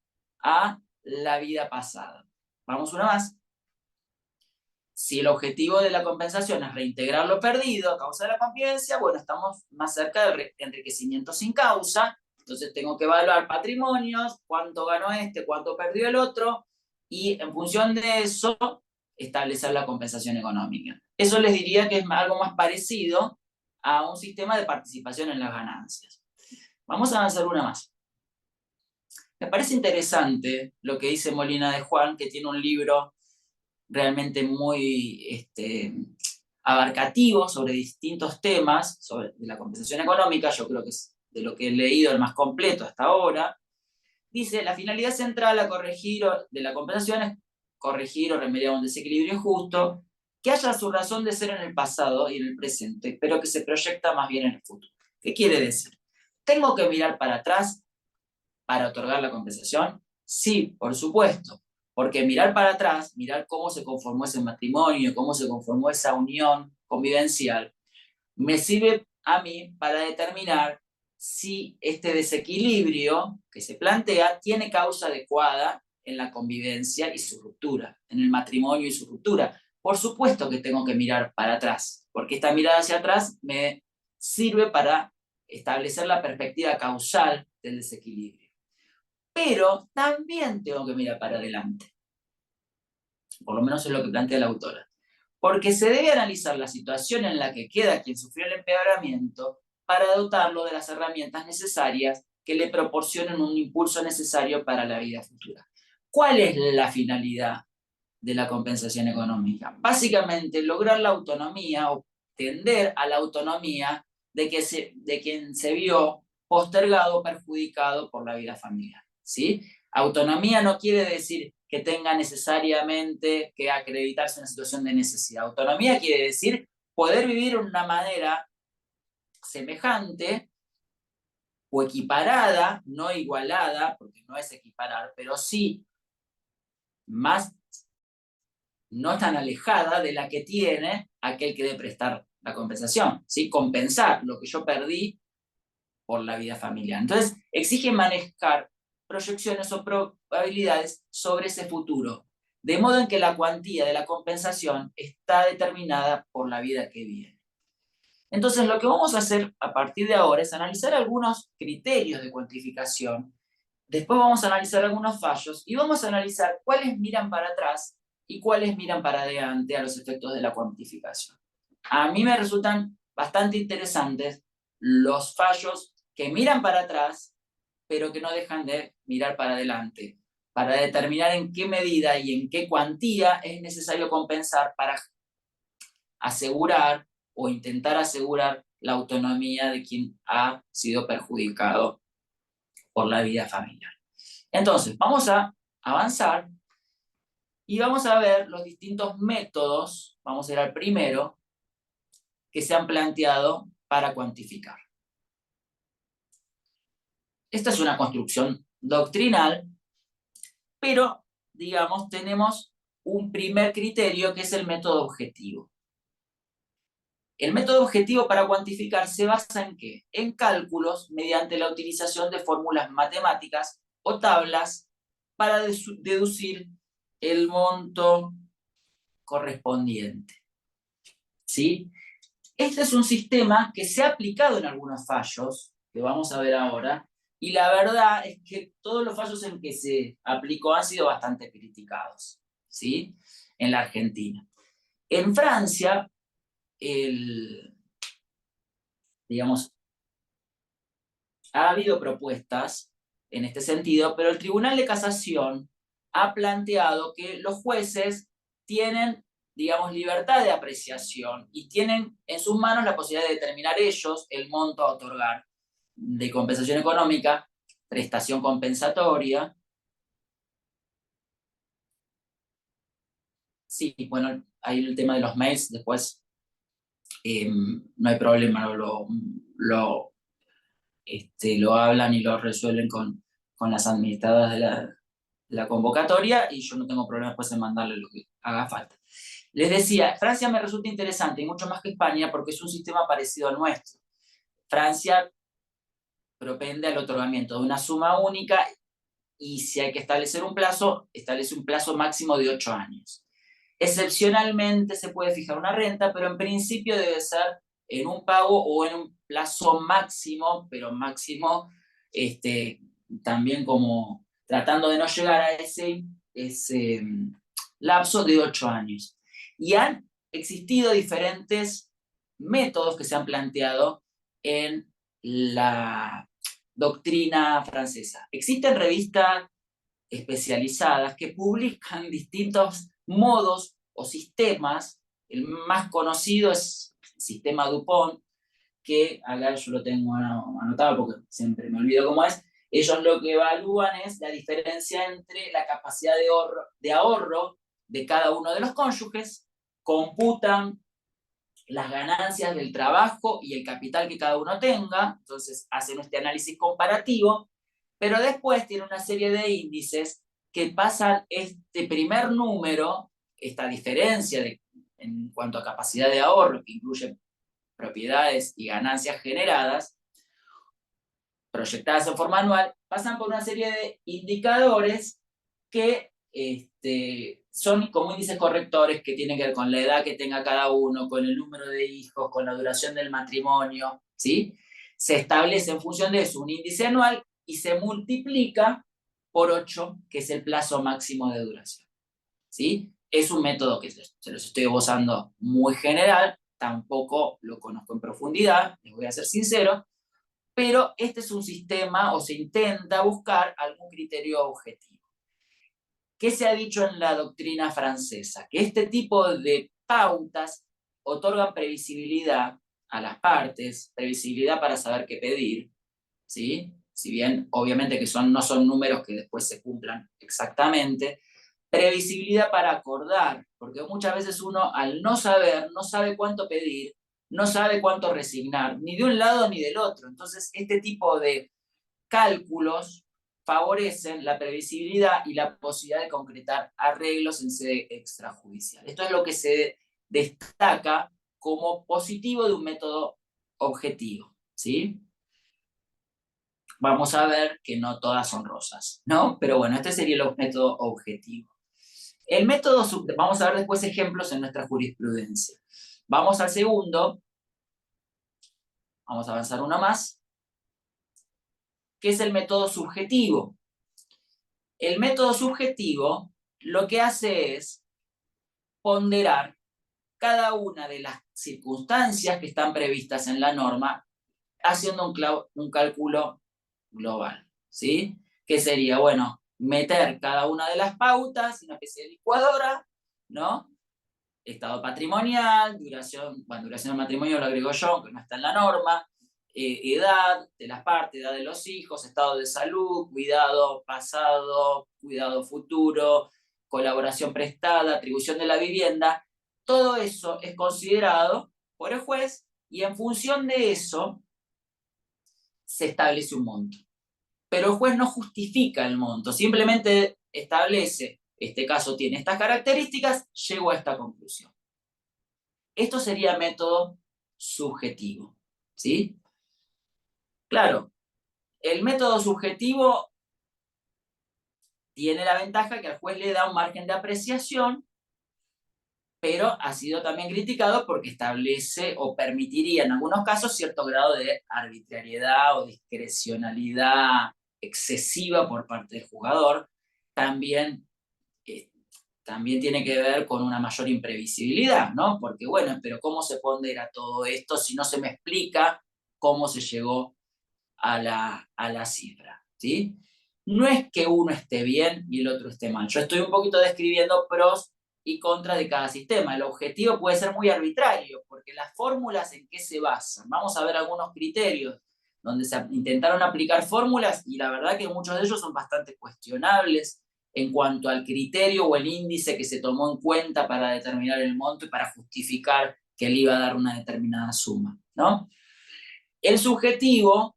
a la vida pasada. Vamos una más. Si el objetivo de la compensación es reintegrar lo perdido a causa de la convivencia, bueno, estamos más cerca del enriquecimiento sin causa, entonces tengo que evaluar patrimonios, cuánto ganó este, cuánto perdió el otro, y en función de eso, establecer la compensación económica. Eso les diría que es algo más parecido a un sistema de participación en las ganancias. Vamos a avanzar una más. Me parece interesante lo que dice Molina de Juan, que tiene un libro realmente muy abarcativo sobre distintos temas sobre la compensación económica. Yo creo que es de lo que he leído el más completo hasta ahora. Dice, la finalidad central de la compensación es corregir o remediar un desequilibrio injusto que haya su razón de ser en el pasado y en el presente, pero que se proyecta más bien en el futuro. ¿Qué quiere decir? ¿Tengo que mirar para atrás para otorgar la compensación? Sí, por supuesto, porque mirar para atrás, mirar cómo se conformó ese matrimonio, cómo se conformó esa unión convivencial, me sirve a mí para determinar si este desequilibrio que se plantea tiene causa adecuada en la convivencia y su ruptura, en el matrimonio y su ruptura. Por supuesto que tengo que mirar para atrás, porque esta mirada hacia atrás me sirve para establecer la perspectiva causal del desequilibrio. Pero también tengo que mirar para adelante. Por lo menos es lo que plantea la autora. Porque se debe analizar la situación en la que queda quien sufrió el empeoramiento para dotarlo de las herramientas necesarias que le proporcionen un impulso necesario para la vida futura. ¿Cuál es la finalidad de la compensación económica? Básicamente, lograr la autonomía o tender a la autonomía de quien se vio postergado o perjudicado por la vida familiar, ¿sí? Autonomía no quiere decir que tenga necesariamente que acreditarse en una situación de necesidad. Autonomía quiere decir poder vivir de una manera semejante o equiparada, no igualada, porque no es equiparar, pero sí más, no tan alejada de la que tiene aquel que debe prestar la compensación, ¿sí? Compensar lo que yo perdí por la vida familiar. Entonces, exige manejar proyecciones o probabilidades sobre ese futuro, de modo en que la cuantía de la compensación está determinada por la vida que viene. Entonces, lo que vamos a hacer a partir de ahora es analizar algunos criterios de cuantificación, después vamos a analizar algunos fallos y vamos a analizar cuáles miran para atrás y cuáles miran para adelante a los efectos de la cuantificación. A mí me resultan bastante interesantes los fallos que miran para atrás, pero que no dejan de mirar para adelante, para determinar en qué medida y en qué cuantía es necesario compensar para asegurar o intentar asegurar la autonomía de quien ha sido perjudicado por la vida familiar. Entonces, vamos a avanzar y vamos a ver los distintos métodos, vamos a ir al primero, que se han planteado para cuantificar. Esta es una construcción doctrinal, pero, digamos, tenemos un primer criterio que es el método objetivo. El método objetivo para cuantificar se basa ¿en qué? En cálculos mediante la utilización de fórmulas matemáticas o tablas para deducir el monto correspondiente. ¿Sí? Este es un sistema que se ha aplicado en algunos fallos, que vamos a ver ahora, y la verdad es que todos los fallos en que se aplicó han sido bastante criticados, ¿sí? En la Argentina. En Francia, digamos, ha habido propuestas en este sentido, pero el Tribunal de Casación ha planteado que los jueces tienen, digamos, libertad de apreciación y tienen en sus manos la posibilidad de determinar ellos el monto a otorgar de compensación económica, prestación compensatoria. Sí, bueno, hay el tema de los mails, después no hay problema, lo hablan y lo resuelven con las administradoras de la convocatoria y yo no tengo problema después en mandarle lo que haga falta. Les decía, Francia me resulta interesante y mucho más que España porque es un sistema parecido al nuestro. Francia propende al otorgamiento de una suma única y si hay que establecer un plazo, establece un plazo máximo de 8 años. Excepcionalmente se puede fijar una renta, pero en principio debe ser en un pago o en un plazo máximo, pero máximo también como tratando de no llegar a ese lapso de 8 años. Y han existido diferentes métodos que se han planteado en la doctrina francesa. Existen revistas especializadas que publican distintos modos o sistemas. El más conocido es el sistema Dupont, que acá yo lo tengo anotado porque siempre me olvido cómo es. Ellos lo que evalúan es la diferencia entre la capacidad de ahorro de cada uno de los cónyuges, computan las ganancias del trabajo y el capital que cada uno tenga, entonces hacen este análisis comparativo, Pero después tiene una serie de índices que pasan este primer número, esta diferencia en cuanto a capacidad de ahorro, que incluye propiedades y ganancias generadas, proyectadas en forma anual, pasan por una serie de indicadores que son como índices correctores que tienen que ver con la edad que tenga cada uno, con el número de hijos, con la duración del matrimonio, ¿sí? Se establece en función de eso un índice anual y se multiplica por 8, que es el plazo máximo de duración, ¿sí? Es un método que se los estoy esbozando muy general, tampoco lo conozco en profundidad, les voy a ser sincero, pero este es un sistema, o se intenta buscar algún criterio objetivo. ¿Qué se ha dicho en la doctrina francesa? Que este tipo de pautas otorgan previsibilidad a las partes, previsibilidad para saber qué pedir, ¿sí? Si bien obviamente que no son números que después se cumplan exactamente, previsibilidad para acordar, porque muchas veces uno al no saber, no sabe cuánto pedir, no sabe cuánto resignar, ni de un lado ni del otro. Entonces, este tipo de cálculos favorecen la previsibilidad y la posibilidad de concretar arreglos en sede extrajudicial. Esto es lo que se destaca como positivo de un método objetivo, ¿sí? Vamos a ver que no todas son rosas, ¿no? Pero bueno, este sería el método objetivo. El método, vamos a ver después ejemplos en nuestra jurisprudencia. Vamos al segundo, vamos a avanzar uno más, que es el método subjetivo. El método subjetivo lo que hace es ponderar cada una de las circunstancias que están previstas en la norma, haciendo un cálculo global, ¿sí? Que sería, bueno, meter cada una de las pautas en una especie de licuadora, ¿no? Estado patrimonial, duración del matrimonio lo agrego yo, que no está en la norma, edad de las partes, edad de los hijos, estado de salud, cuidado pasado, cuidado futuro, colaboración prestada, atribución de la vivienda. Todo eso es considerado por el juez y en función de eso se establece un monto. Pero el juez no justifica el monto, simplemente establece, este caso tiene estas características, llego a esta conclusión. Esto sería método subjetivo, ¿sí? Claro, el método subjetivo tiene la ventaja que al juez le da un margen de apreciación, pero ha sido también criticado porque establece o permitiría en algunos casos cierto grado de arbitrariedad o discrecionalidad excesiva por parte del jugador. También tiene que ver con una mayor imprevisibilidad, ¿no? Porque bueno, pero ¿cómo se pondera todo esto si no se me explica cómo se llegó a la cifra, ¿sí? No es que uno esté bien y el otro esté mal. Yo estoy un poquito describiendo pros y contras de cada sistema. El objetivo puede ser muy arbitrario, porque las fórmulas en qué se basan. Vamos a ver algunos criterios donde se intentaron aplicar fórmulas y la verdad que muchos de ellos son bastante cuestionables en cuanto al criterio o el índice que se tomó en cuenta para determinar el monto y para justificar que le iba a dar una determinada suma, ¿no? El subjetivo,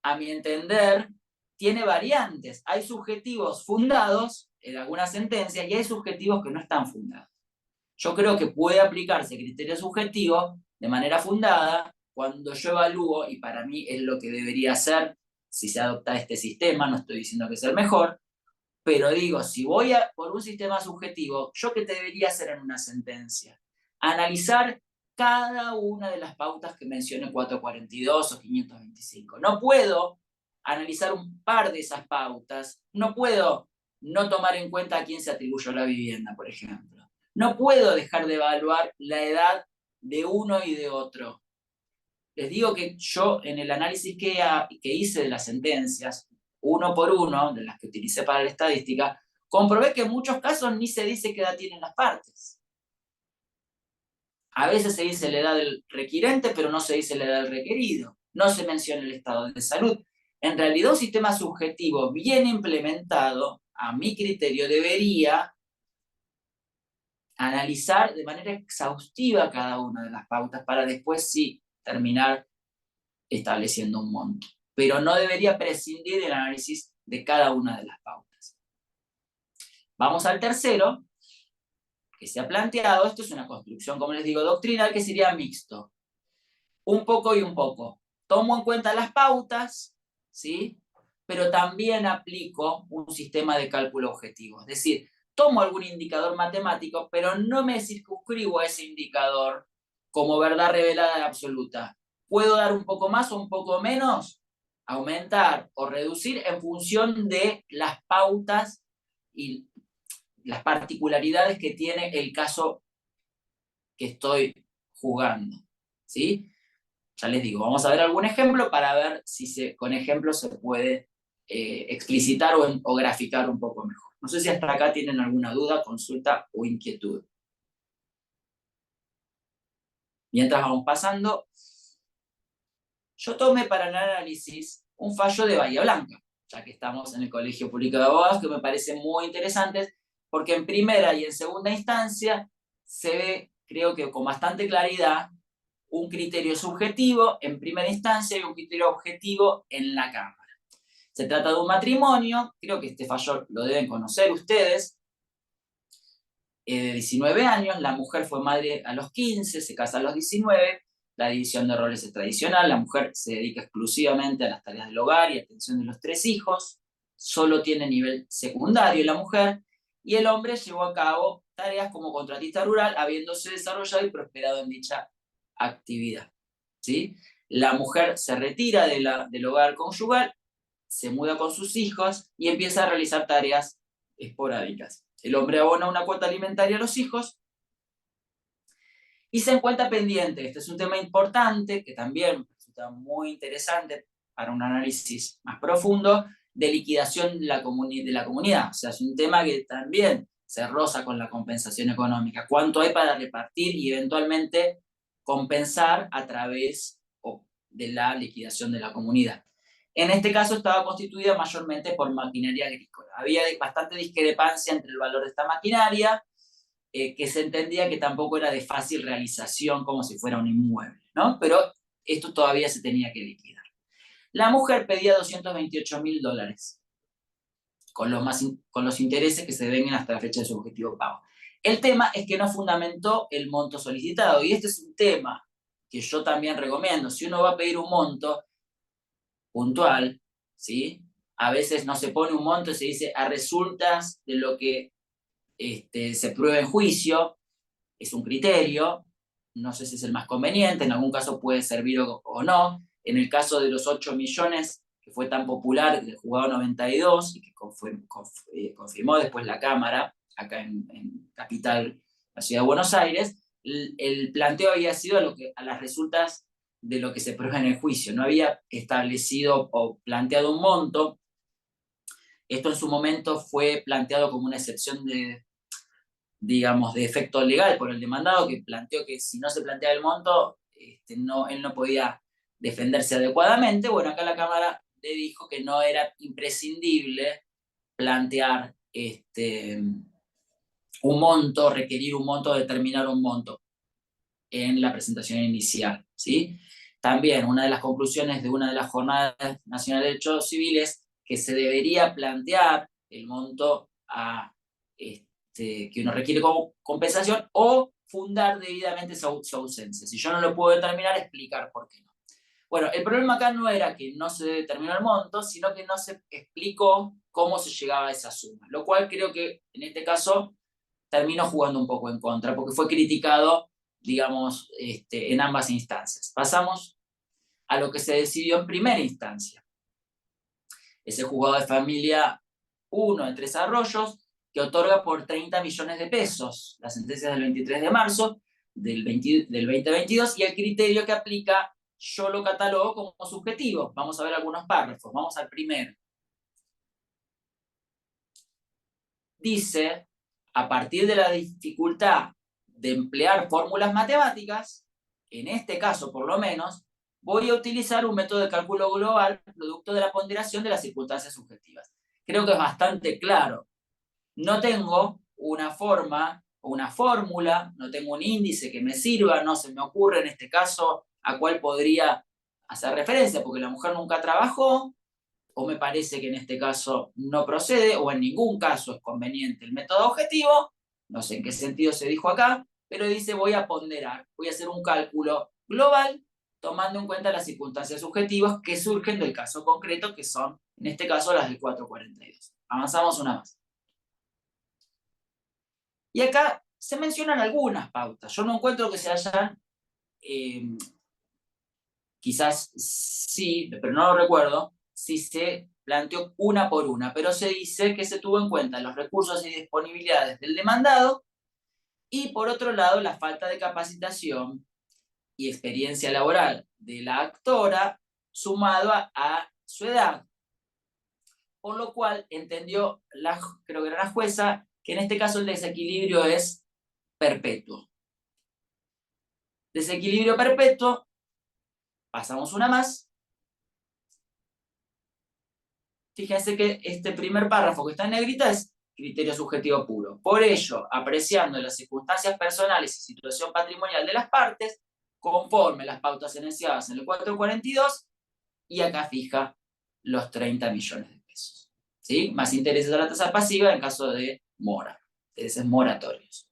a mi entender, tiene variantes. Hay subjetivos fundados en algunas sentencias y hay subjetivos que no están fundados. Yo creo que puede aplicarse criterio subjetivo de manera fundada cuando yo evalúo, y para mí es lo que debería ser si se adopta este sistema, no estoy diciendo que es el mejor, pero digo, si voy por un sistema subjetivo, ¿yo qué debería hacer en una sentencia? Analizar cada una de las pautas que mencione 442 o 525. No puedo analizar un par de esas pautas, no puedo no tomar en cuenta a quién se atribuyó la vivienda, por ejemplo. No puedo dejar de evaluar la edad de uno y de otro. Les digo que yo en el análisis que hice de las sentencias, uno por uno, de las que utilicé para la estadística, comprobé que en muchos casos ni se dice qué edad tienen las partes. A veces se dice la edad del requirente, pero no se dice la edad del requerido. No se menciona el estado de salud. En realidad, un sistema subjetivo bien implementado, a mi criterio, debería analizar de manera exhaustiva cada una de las pautas para después sí terminar estableciendo un monto. Pero no debería prescindir del análisis de cada una de las pautas. Vamos al tercero, que se ha planteado. Esto es una construcción, como les digo, doctrinal, que sería mixto. Un poco y un poco. Tomo en cuenta las pautas, ¿sí? Pero también aplico un sistema de cálculo objetivo. Es decir, tomo algún indicador matemático, pero no me circunscribo a ese indicador como verdad revelada y absoluta. Puedo dar un poco más o un poco menos, aumentar o reducir en función de las pautas y las particularidades que tiene el caso que estoy jugando, ¿sí? Ya les digo, vamos a ver algún ejemplo para ver si con ejemplos se puede explicitar o graficar un poco mejor. No sé si hasta acá tienen alguna duda, consulta o inquietud. Mientras vamos pasando, yo tomé para el análisis un fallo de Bahía Blanca, ya que estamos en el Colegio Público de Abogados, que me parecen muy interesantes, porque en primera y en segunda instancia se ve, creo que con bastante claridad, un criterio subjetivo en primera instancia y un criterio objetivo en la Cámara. Se trata de un matrimonio, creo que este fallo lo deben conocer ustedes, de 19 años, la mujer fue madre a los 15, se casa a los 19, la división de roles es tradicional, la mujer se dedica exclusivamente a las tareas del hogar y atención de los 3 hijos, solo tiene nivel secundario la mujer, y el hombre llevó a cabo tareas como contratista rural, habiéndose desarrollado y prosperado en dicha actividad, ¿sí? La mujer se retira del hogar conyugal, se muda con sus hijos y empieza a realizar tareas esporádicas. El hombre abona una cuota alimentaria a los hijos y se encuentra pendiente. Este es un tema importante que también resulta muy interesante para un análisis más profundo de liquidación de la comunidad. O sea, es un tema que también se roza con la compensación económica. ¿Cuánto hay para repartir y eventualmente compensar a través de la liquidación de la comunidad? En este caso estaba constituida mayormente por maquinaria agrícola. Había bastante discrepancia entre el valor de esta maquinaria, que se entendía que tampoco era de fácil realización como si fuera un inmueble, ¿no? Pero esto todavía se tenía que liquidar. La mujer pedía $228.000 con los intereses que se deben hasta la fecha de su objetivo pago. El tema es que no fundamentó el monto solicitado, y este es un tema que yo también recomiendo. Si uno va a pedir un monto puntual, ¿sí? A veces no se pone un monto y se dice a resultas de lo que se prueba en juicio, es un criterio, no sé si es el más conveniente, en algún caso puede servir o no. En el caso de los 8 millones, que fue tan popular, del juzgado 92, y que confirmó después la Cámara, acá en Capital, la ciudad de Buenos Aires, el planteo había sido a las resultas de lo que se prueba en el juicio. No había establecido o planteado un monto. Esto en su momento fue planteado como una excepción de efecto legal por el demandado, que planteó que si no se planteaba el monto, él no podía defenderse adecuadamente. Bueno, acá la Cámara le dijo que no era imprescindible plantear un monto, requerir un monto, determinar un monto en la presentación inicial, ¿sí? También una de las conclusiones de una de las jornadas nacionales de derechos civiles, que se debería plantear el monto que uno requiere como compensación o fundar debidamente su ausencia. Si yo no lo puedo determinar, explicar por qué no. Bueno, el problema acá no era que no se determinó el monto, sino que no se explicó cómo se llegaba a esa suma, lo cual creo que en este caso terminó jugando un poco en contra, porque fue criticado, digamos, en ambas instancias. Pasamos a lo que se decidió en primera instancia. Ese juzgado de familia 1 de Tres Arroyos, que otorga por 30 millones de pesos la sentencia del 23 de marzo del 2022, y el criterio que aplica yo lo catalogo como subjetivo. Vamos a ver algunos párrafos. Vamos al primero. Dice, a partir de la dificultad de emplear fórmulas matemáticas, en este caso por lo menos, voy a utilizar un método de cálculo global producto de la ponderación de las circunstancias subjetivas. Creo que es bastante claro. No tengo una forma o una fórmula, no tengo un índice que me sirva, no se me ocurre en este caso a cuál podría hacer referencia, porque la mujer nunca trabajó, o me parece que en este caso no procede, o en ningún caso es conveniente el método objetivo, no sé en qué sentido se dijo acá, pero dice voy a ponderar, voy a hacer un cálculo global tomando en cuenta las circunstancias subjetivas que surgen del caso concreto, que son, en este caso, las del 442. Avanzamos una más. Y acá se mencionan algunas pautas. Yo no encuentro que se hayan, quizás sí, pero no lo recuerdo, si se planteó una por una, pero se dice que se tuvo en cuenta los recursos y disponibilidades del demandado y, por otro lado, la falta de capacitación y experiencia laboral de la actora sumado a su edad. Por lo cual entendió, creo que era la jueza, que en este caso el desequilibrio es perpetuo. Desequilibrio perpetuo, pasamos una más. Fíjense que este primer párrafo que está en negrita es criterio subjetivo puro. Por ello, apreciando las circunstancias personales y situación patrimonial de las partes, conforme las pautas enunciadas en el 442, y acá fija los 30 millones de pesos. ¿Sí? Más intereses a la tasa pasiva en caso de mora, intereses moratorios.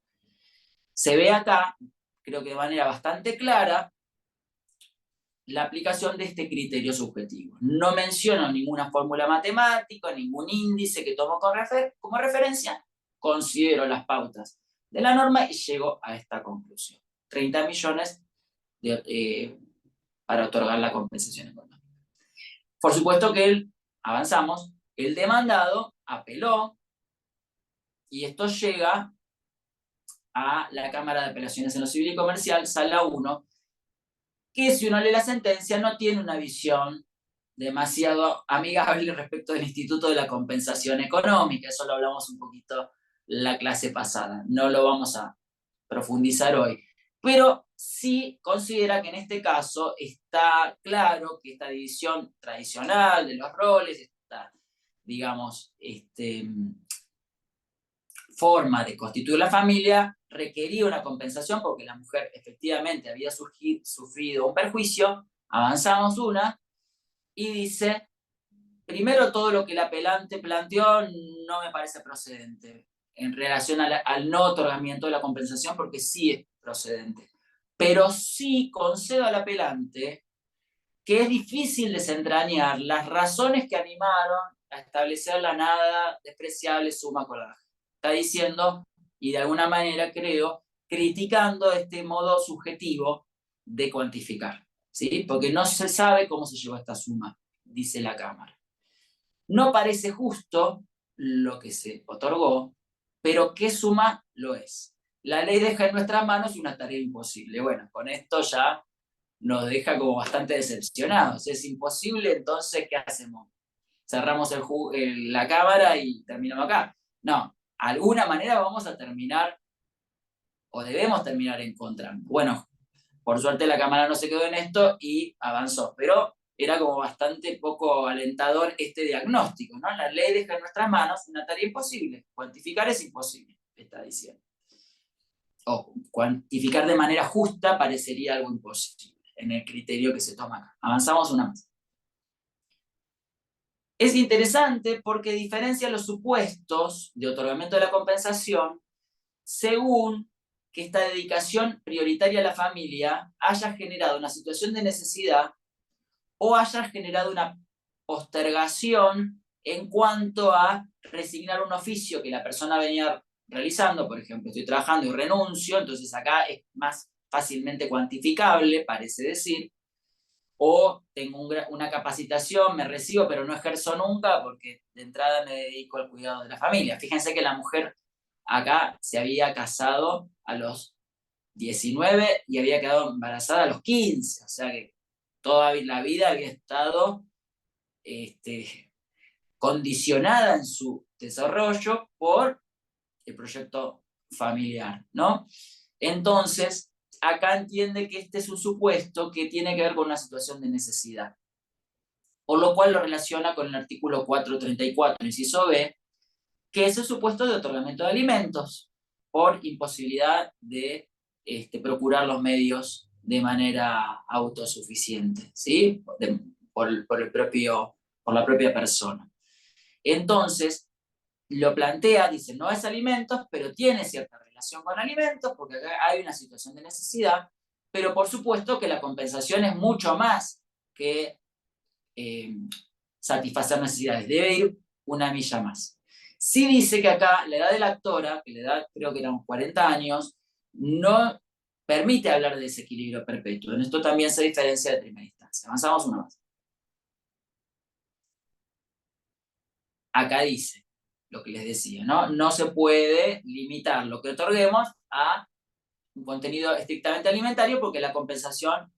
Se ve acá, creo que de manera bastante clara, la aplicación de este criterio subjetivo. No menciono ninguna fórmula matemática, ningún índice que tomo como referencia, considero las pautas de la norma y llego a esta conclusión. 30 millones para otorgar la compensación económica. Por supuesto que avanzamos, el demandado apeló y esto llega a la Cámara de Apelaciones en lo Civil y Comercial, Sala 1, que si uno lee la sentencia no tiene una visión demasiado amigable respecto del Instituto de la Compensación Económica. Eso lo hablamos un poquito la clase pasada, no lo vamos a profundizar hoy. Pero sí considera que en este caso está claro que esta división tradicional de los roles, esta, digamos, forma de constituir la familia, requería una compensación porque la mujer efectivamente había sufrido un perjuicio. Avanzamos una, y dice, primero todo lo que el apelante planteó no me parece procedente en relación al no otorgamiento de la compensación, porque sí es procedente. Pero sí concedo al apelante que es difícil desentrañar las razones que animaron a establecer la nada despreciable suma coraje. Está diciendo, y de alguna manera creo, criticando este modo subjetivo de cuantificar, ¿sí? Porque no se sabe cómo se llevó esta suma, dice la Cámara. No parece justo lo que se otorgó, pero ¿qué suma lo es? La ley deja en nuestras manos una tarea imposible. Bueno, con esto ya nos deja como bastante decepcionados. Es imposible, entonces, ¿qué hacemos? Cerramos la Cámara y terminamos acá. No, de alguna manera vamos a terminar, o debemos terminar en contra. Bueno, por suerte la Cámara no se quedó en esto y avanzó, pero era como bastante poco alentador este diagnóstico, ¿no? La ley deja en nuestras manos una tarea imposible. Cuantificar es imposible, está diciendo. O cuantificar de manera justa parecería algo imposible en el criterio que se toma acá. Avanzamos una más. Es interesante porque diferencia los supuestos de otorgamiento de la compensación según que esta dedicación prioritaria a la familia haya generado una situación de necesidad o haya generado una postergación en cuanto a resignar un oficio que la persona venía realizando. Por ejemplo, estoy trabajando y renuncio, entonces acá es más fácilmente cuantificable, parece decir, o tengo una capacitación, me recibo, pero no ejerzo nunca porque de entrada me dedico al cuidado de la familia. Fíjense que la mujer acá se había casado a los 19 y había quedado embarazada a los 15, o sea que toda la vida había estado condicionada en su desarrollo por el proyecto familiar, ¿no? Entonces, acá entiende que este es un supuesto que tiene que ver con una situación de necesidad, por lo cual lo relaciona con el artículo 434, inciso B, que es el supuesto de otorgamiento de alimentos por imposibilidad de procurar los medios de manera autosuficiente, ¿sí? Por por la propia persona. Entonces, lo plantea, dice, no es alimentos, pero tiene cierta relación con alimentos, porque acá hay una situación de necesidad, pero por supuesto que la compensación es mucho más que satisfacer necesidades, debe ir una milla más. Sí dice que acá la edad de la actora, que la edad creo que eran 40 años, no permite hablar de desequilibrio perpetuo. En esto también se diferencia de primera instancia. Avanzamos una más. Acá dice lo que les decía, ¿no? No se puede limitar lo que otorguemos a un contenido estrictamente alimentario porque la compensación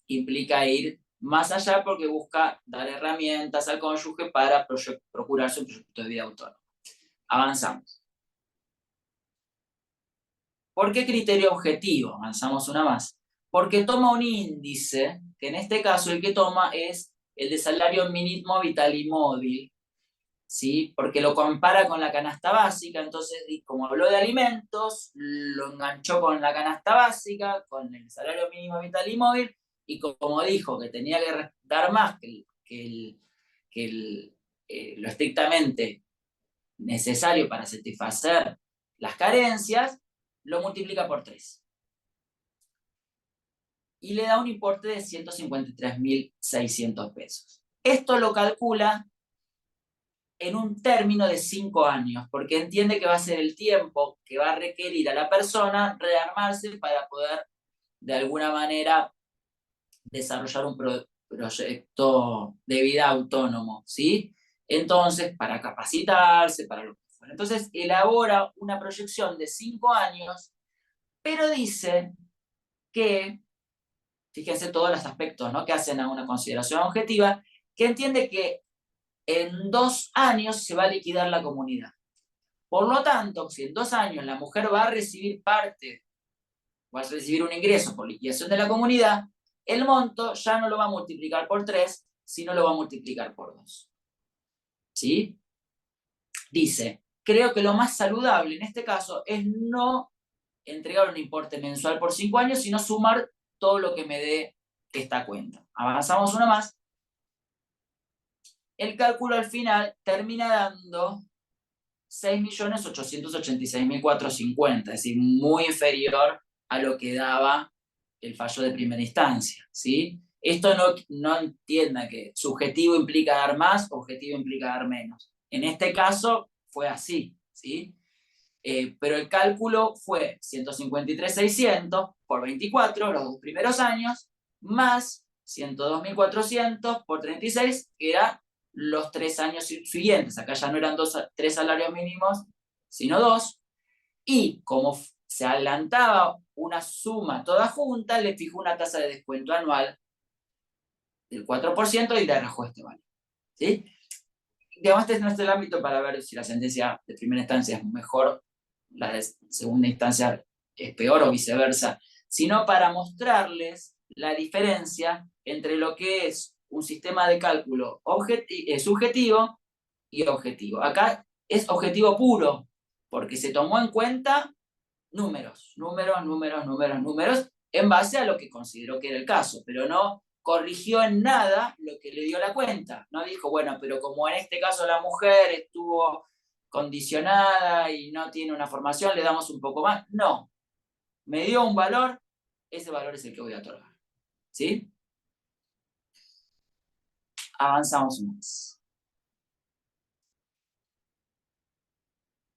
implica ir más allá porque busca dar herramientas al cónyuge para procurarse un proyecto de vida autónomo. Avanzamos. ¿Por qué criterio objetivo? Avanzamos una más. Porque toma un índice, que en este caso el que toma es el de salario mínimo vital y móvil, ¿sí? Porque lo compara con la canasta básica, entonces como habló de alimentos, lo enganchó con la canasta básica, con el salario mínimo vital y móvil, y como dijo que tenía que dar más que lo estrictamente necesario para satisfacer las carencias, lo multiplica por 3. Y le da un importe de 153.600 pesos. Esto lo calcula en un término de 5 años, porque entiende que va a ser el tiempo que va a requerir a la persona rearmarse para poder, de alguna manera, desarrollar un proyecto de vida autónomo, ¿sí? Entonces, para capacitarse, para lo que fuera. Entonces, elabora una proyección de 5 años, pero dice que, fíjense todos los aspectos, ¿no?, que hacen a una consideración objetiva, que entiende que en 2 años se va a liquidar la comunidad. Por lo tanto, si en 2 años la mujer va a recibir va a recibir un ingreso por liquidación de la comunidad, el monto ya no lo va a multiplicar por 3, sino lo va a multiplicar por 2. ¿Sí? Dice, creo que lo más saludable en este caso es no entregar un importe mensual por 5 años, sino sumar todo lo que me dé esta cuenta. Avanzamos una más. El cálculo al final termina dando 6.886.450, es decir, muy inferior a lo que daba el fallo de primera instancia, ¿sí? Esto no entienda que subjetivo implica dar más, objetivo implica dar menos. En este caso fue así, ¿sí? Pero el cálculo fue 153.600 por 24, los 2 primeros años, más 102.400 por 36, que era los 3 años siguientes. Acá ya no eran 3 salarios mínimos, sino 2. Y como se adelantaba una suma toda junta, le fijó una tasa de descuento anual del 4% y le arrojó este valor. ¿Sí? Digamos, este no es el ámbito para ver si la sentencia de primera instancia es mejor, la de segunda instancia es peor o viceversa, sino para mostrarles la diferencia entre lo que es un sistema de cálculo subjetivo y objetivo. Acá es objetivo puro, porque se tomó en cuenta números, en base a lo que consideró que era el caso, pero no corrigió en nada lo que le dio la cuenta. No dijo, bueno, pero como en este caso la mujer estuvo condicionada y no tiene una formación, le damos un poco más. No, me dio un valor, ese valor es el que voy a otorgar. ¿Sí? Avanzamos más.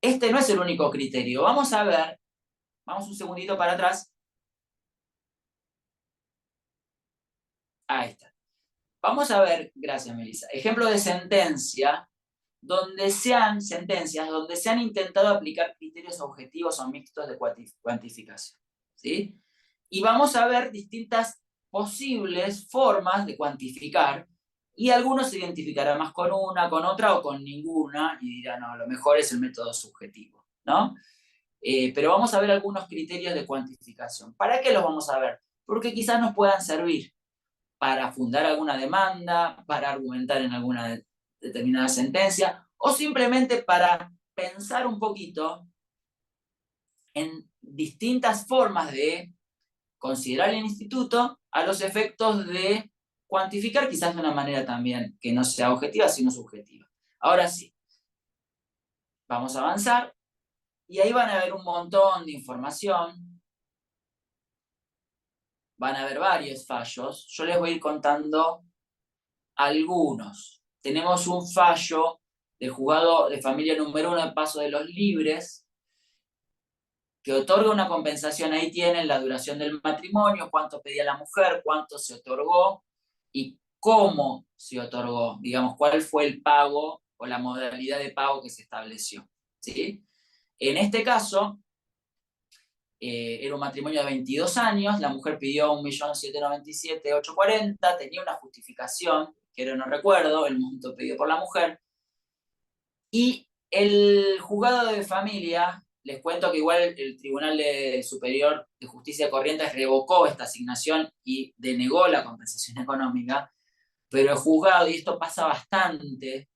Este no es el único criterio. Vamos a ver, vamos un segundito para atrás. Ahí está. Vamos a ver, gracias Melissa, ejemplo de sentencias donde se han intentado aplicar criterios objetivos o mixtos de cuantificación. ¿Sí? Y vamos a ver distintas posibles formas de cuantificar, y algunos se identificarán más con una, con otra o con ninguna, y dirán, no, lo mejor es el método subjetivo, ¿no? Pero vamos a ver algunos criterios de cuantificación. ¿Para qué los vamos a ver? Porque quizás nos puedan servir para fundar alguna demanda, para argumentar en alguna determinada sentencia, o simplemente para pensar un poquito en distintas formas de considerar el instituto a los efectos de cuantificar quizás de una manera también que no sea objetiva, sino subjetiva. Ahora sí, vamos a avanzar, y ahí van a ver un montón de información, van a ver varios fallos, yo les voy a ir contando algunos. Tenemos un fallo del juzgado de familia número 1 de Paso de los Libres, que otorga una compensación. Ahí tienen la duración del matrimonio, cuánto pedía la mujer, cuánto se otorgó y cómo se otorgó, digamos, cuál fue el pago o la modalidad de pago que se estableció, ¿sí? En este caso, era un matrimonio de 22 años, la mujer pidió 1.797.840, tenía una justificación, que ahora no recuerdo, el monto pedido por la mujer, y el juzgado de familia, les cuento que igual el Tribunal Superior de Justicia de Corrientes revocó esta asignación y denegó la compensación económica, pero el juzgado, y esto pasa bastante,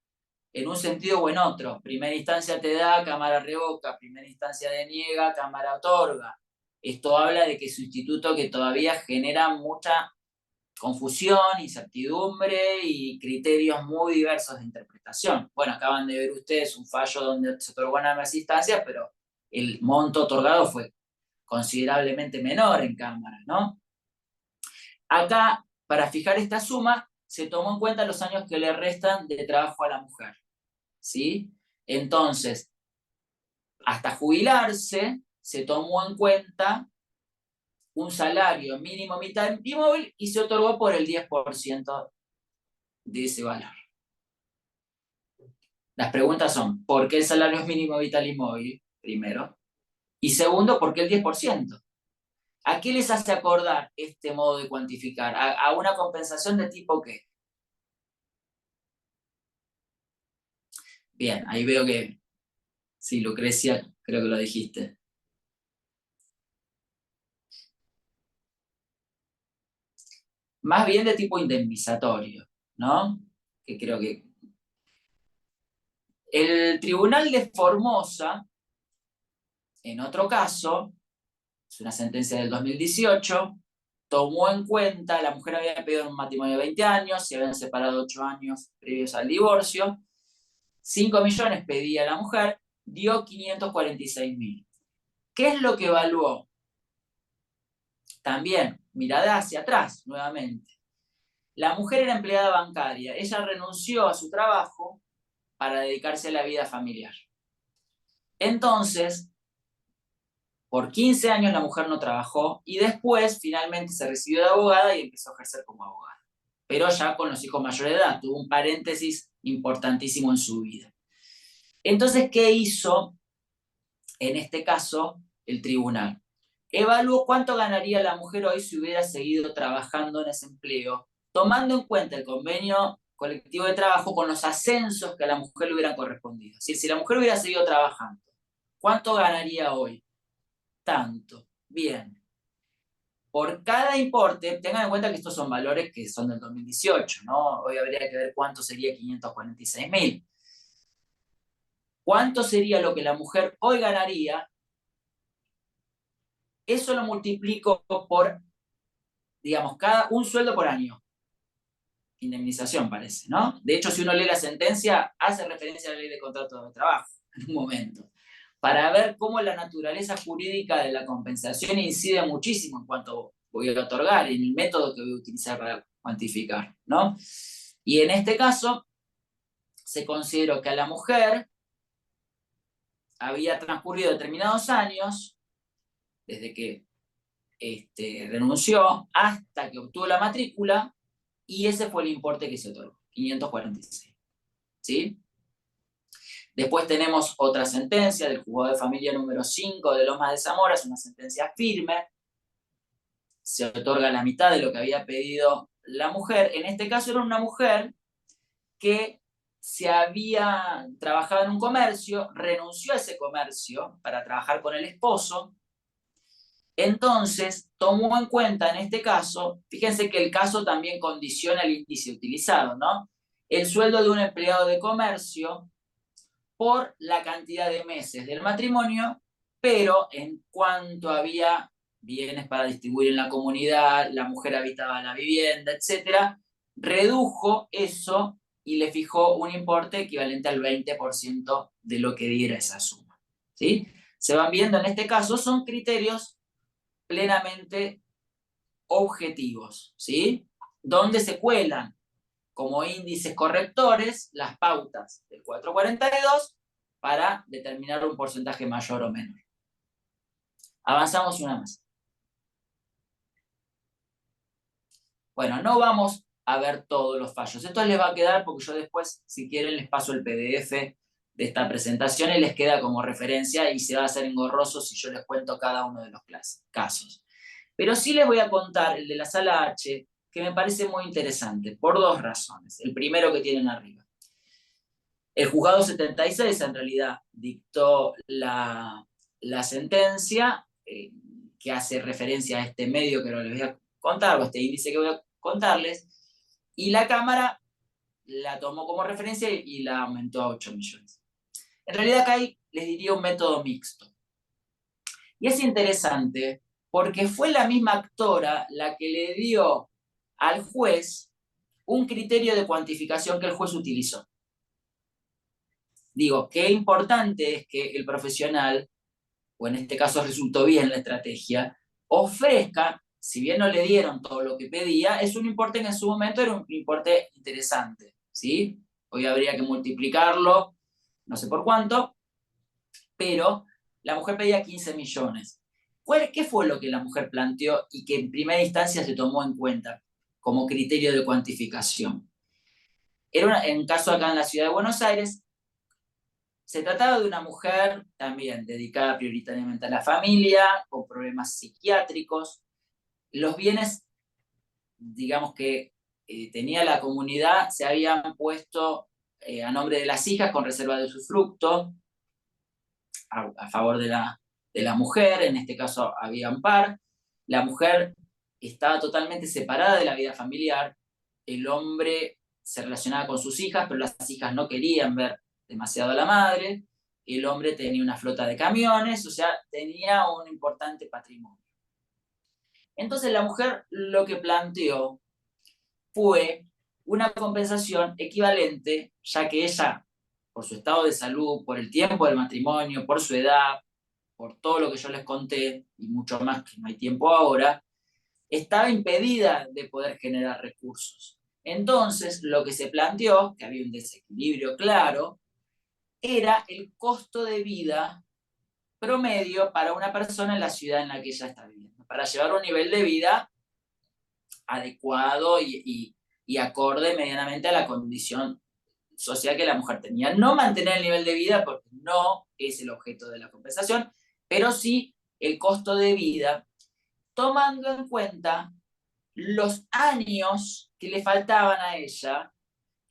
en un sentido o en otro, primera instancia te da, Cámara revoca, primera instancia deniega, Cámara otorga. Esto habla de que es un instituto que todavía genera mucha confusión, incertidumbre y criterios muy diversos de interpretación. Bueno, acaban de ver ustedes un fallo donde se otorgó en ambas instancias, pero el monto otorgado fue considerablemente menor en Cámara, ¿no? Acá, para fijar esta suma, se tomó en cuenta los años que le restan de trabajo a la mujer, ¿sí? Entonces, hasta jubilarse, se tomó en cuenta un salario mínimo vital y móvil y se otorgó por el 10% de ese valor. Las preguntas son, ¿por qué el salario mínimo vital y móvil? Primero. Y segundo, ¿por qué el 10%? ¿A qué les hace acordar este modo de cuantificar? ¿A una compensación de tipo qué? Bien, ahí veo que sí, Lucrecia, creo que lo dijiste. Más bien de tipo indemnizatorio, ¿no? Que creo que... El Tribunal de Formosa, en otro caso, es una sentencia del 2018, tomó en cuenta, la mujer había pedido un matrimonio de 20 años, se habían separado 8 años previos al divorcio, 5 millones pedía la mujer, dio 546.000. ¿Qué es lo que evaluó? También, mirada hacia atrás, nuevamente. La mujer era empleada bancaria, ella renunció a su trabajo para dedicarse a la vida familiar. Entonces, por 15 años la mujer no trabajó y después finalmente se recibió de abogada y empezó a ejercer como abogada. Pero ya con los hijos mayores de edad, tuvo un paréntesis importantísimo en su vida. Entonces, ¿qué hizo en este caso el tribunal? Evaluó cuánto ganaría la mujer hoy si hubiera seguido trabajando en ese empleo, tomando en cuenta el convenio colectivo de trabajo con los ascensos que a la mujer le hubieran correspondido. Es decir, si la mujer hubiera seguido trabajando, ¿cuánto ganaría hoy? Tanto. Bien. Por cada importe, tengan en cuenta que estos son valores que son del 2018, ¿no? Hoy habría que ver cuánto sería 546.000. ¿Cuánto sería lo que la mujer hoy ganaría? Eso lo multiplico por, digamos, un sueldo por año. Indemnización parece, ¿no? De hecho, si uno lee la sentencia, hace referencia a la ley de contrato de trabajo en un momento, para ver cómo la naturaleza jurídica de la compensación incide muchísimo en cuanto voy a otorgar y en el método que voy a utilizar para cuantificar, ¿no? Y en este caso, se consideró que a la mujer había transcurrido determinados años, desde que renunció hasta que obtuvo la matrícula, y ese fue el importe que se otorgó, 546. ¿Sí? Después tenemos otra sentencia del juzgado de familia número 5 de Lomas de Zamora, es una sentencia firme, se otorga la mitad de lo que había pedido la mujer. En este caso era una mujer que se había trabajado en un comercio, renunció a ese comercio para trabajar con el esposo. Entonces, tomó en cuenta en este caso, fíjense que el caso también condiciona el índice utilizado, ¿no? El sueldo de un empleado de comercio por la cantidad de meses del matrimonio, pero en cuanto había bienes para distribuir en la comunidad, la mujer habitaba la vivienda, etc., redujo eso y le fijó un importe equivalente al 20% de lo que diera esa suma, ¿sí? Se van viendo en este caso, son criterios plenamente objetivos, ¿sí? Donde se cuelan como índices correctores las pautas del 442 para determinar un porcentaje mayor o menor. Avanzamos una más. Bueno, no vamos a ver todos los fallos. Esto les va a quedar porque yo después, si quieren, les paso el PDF de esta presentación y les queda como referencia y se va a hacer engorroso si yo les cuento cada uno de los casos. Pero sí les voy a contar el de la sala H, que me parece muy interesante, por dos razones. El primero que tienen arriba. El juzgado 76 en realidad dictó la sentencia que hace referencia a este medio que no les voy a contar, o este índice que voy a contarles, y la Cámara la tomó como referencia y la aumentó a 8 millones. En realidad acá les diría un método mixto. Y es interesante porque fue la misma actora la que le dio al juez un criterio de cuantificación que el juez utilizó. Digo, qué importante es que el profesional, o en este caso resultó bien la estrategia, ofrezca, si bien no le dieron todo lo que pedía, es un importe que en su momento era un importe interesante, ¿sí? Hoy habría que multiplicarlo, no sé por cuánto, pero la mujer pedía 15 millones. ¿Qué fue lo que la mujer planteó y que en primera instancia se tomó en cuenta como criterio de cuantificación? En un caso acá en la ciudad de Buenos Aires, se trataba de una mujer también dedicada prioritariamente a la familia, con problemas psiquiátricos. Los bienes, digamos que tenía la comunidad, se habían puesto a nombre de las hijas con reserva de usufructo, a favor de la mujer, en este caso había un par. La mujer estaba totalmente separada de la vida familiar, el hombre se relacionaba con sus hijas, pero las hijas no querían ver demasiado a la madre, el hombre tenía una flota de camiones, o sea, tenía un importante patrimonio. Entonces la mujer lo que planteó fue una compensación equivalente, ya que ella, por su estado de salud, por el tiempo del matrimonio, por su edad, por todo lo que yo les conté, y mucho más que no hay tiempo ahora, estaba impedida de poder generar recursos. Entonces, lo que se planteó, que había un desequilibrio claro, era el costo de vida promedio para una persona en la ciudad en la que ella está viviendo, para llevar un nivel de vida adecuado y acorde medianamente a la condición social que la mujer tenía. No mantener el nivel de vida porque no es el objeto de la compensación, pero sí el costo de vida, tomando en cuenta los años que le faltaban a ella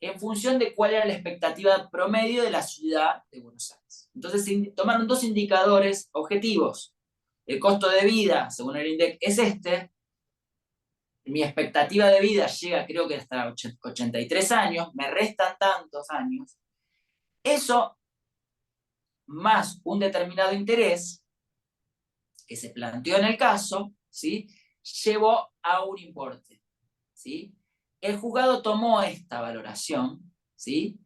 en función de cuál era la expectativa promedio de la ciudad de Buenos Aires. Entonces tomaron dos indicadores objetivos. El costo de vida, según el INDEC, es este. Mi expectativa de vida llega, creo que hasta 83 años, me restan tantos años. Eso, más un determinado interés que se planteó en el caso, ¿sí?, llevó a un importe, ¿sí? El juzgado tomó esta valoración, ¿sí?,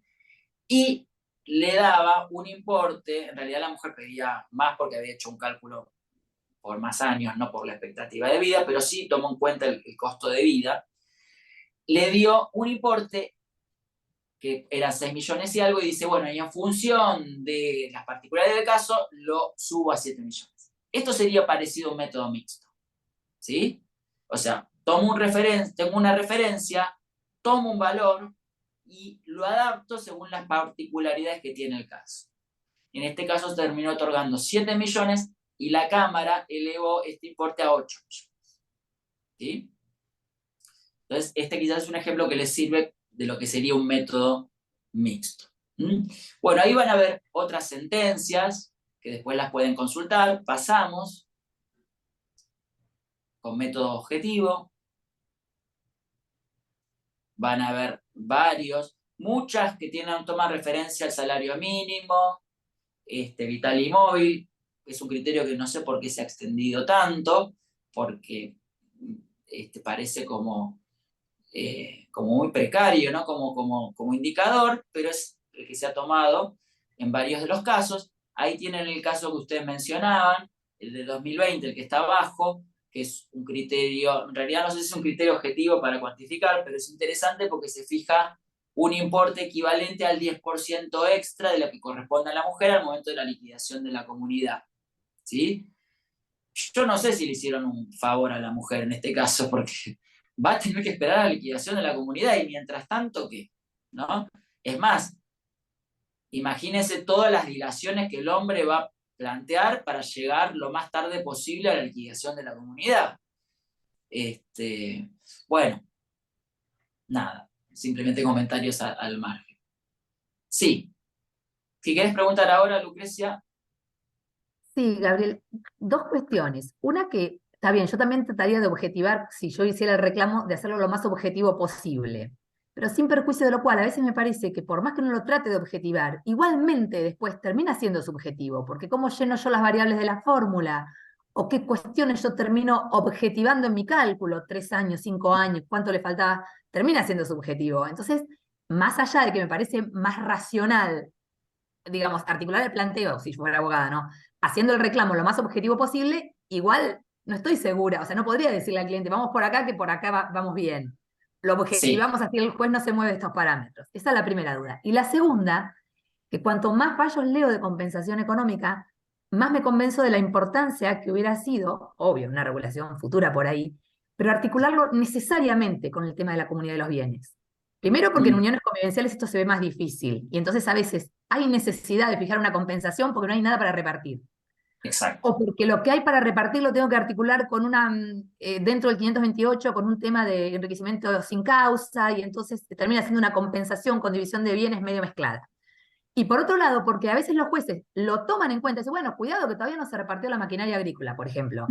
y le daba un importe. En realidad la mujer pedía más porque había hecho un cálculo por más años, no por la expectativa de vida, pero sí tomó en cuenta el costo de vida. Le dio un importe que era 6 millones y algo, y dice, bueno, y en función de las particularidades del caso, lo subo a 7 millones. Esto sería parecido a un método mixto, ¿sí? O sea, tengo una referencia, tomo un valor y lo adapto según las particularidades que tiene el caso. En este caso se terminó otorgando 7 millones y la Cámara elevó este importe a 8 millones. ¿Sí? Entonces, este quizás es un ejemplo que les sirve de lo que sería un método mixto. Bueno, ahí van a ver otras sentencias que después las pueden consultar. Pasamos con método objetivo. Van a ver varios, muchas que toman referencia al salario mínimo, vital y móvil. Es un criterio que no sé por qué se ha extendido tanto, porque parece como como muy precario, ¿no? Como indicador, pero es el que se ha tomado en varios de los casos. Ahí tienen el caso que ustedes mencionaban, el de 2020, el que está abajo, que es un criterio, en realidad no sé si es un criterio objetivo para cuantificar, pero es interesante porque se fija un importe equivalente al 10% extra de lo que corresponde a la mujer al momento de la liquidación de la comunidad, ¿sí? Yo no sé si le hicieron un favor a la mujer en este caso, porque va a tener que esperar a la liquidación de la comunidad y mientras tanto, ¿qué? ¿No? Es más, imagínense todas las dilaciones que el hombre va a plantear para llegar lo más tarde posible a la liquidación de la comunidad. Bueno, nada, simplemente comentarios al margen. Sí, si querés preguntar ahora, Lucrecia. Sí, Gabriel, dos cuestiones. Una que, está bien, yo también trataría de objetivar, si yo hiciera el reclamo, de hacerlo lo más objetivo posible. Pero sin perjuicio de lo cual, a veces me parece que por más que uno lo trate de objetivar, igualmente después termina siendo subjetivo, porque cómo lleno yo las variables de la fórmula, o qué cuestiones yo termino objetivando en mi cálculo, 3 años, 5 años, cuánto le faltaba, termina siendo subjetivo. Entonces, más allá de que me parece más racional, digamos, articular el planteo, si yo fuera abogada, ¿no? Haciendo el reclamo lo más objetivo posible, igual no estoy segura, o sea, no podría decirle al cliente, vamos por acá, que por acá vamos bien. Lo Sí, objetivamos así, el juez no se mueve de estos parámetros. Esa es la primera duda. Y la segunda, que cuanto más fallos leo de compensación económica, más me convenzo de la importancia que hubiera sido, obvio, una regulación futura por ahí, pero articularlo necesariamente con el tema de la comunidad de los bienes. Primero porque en uniones convivenciales esto se ve más difícil y entonces a veces hay necesidad de fijar una compensación porque no hay nada para repartir. exacto. O porque lo que hay para repartir lo tengo que articular con dentro del 528 con un tema de enriquecimiento sin causa y entonces termina siendo una compensación con división de bienes medio mezclada. Y por otro lado, porque a veces los jueces lo toman en cuenta, dicen, bueno, cuidado que todavía no se repartió la maquinaria agrícola, por ejemplo,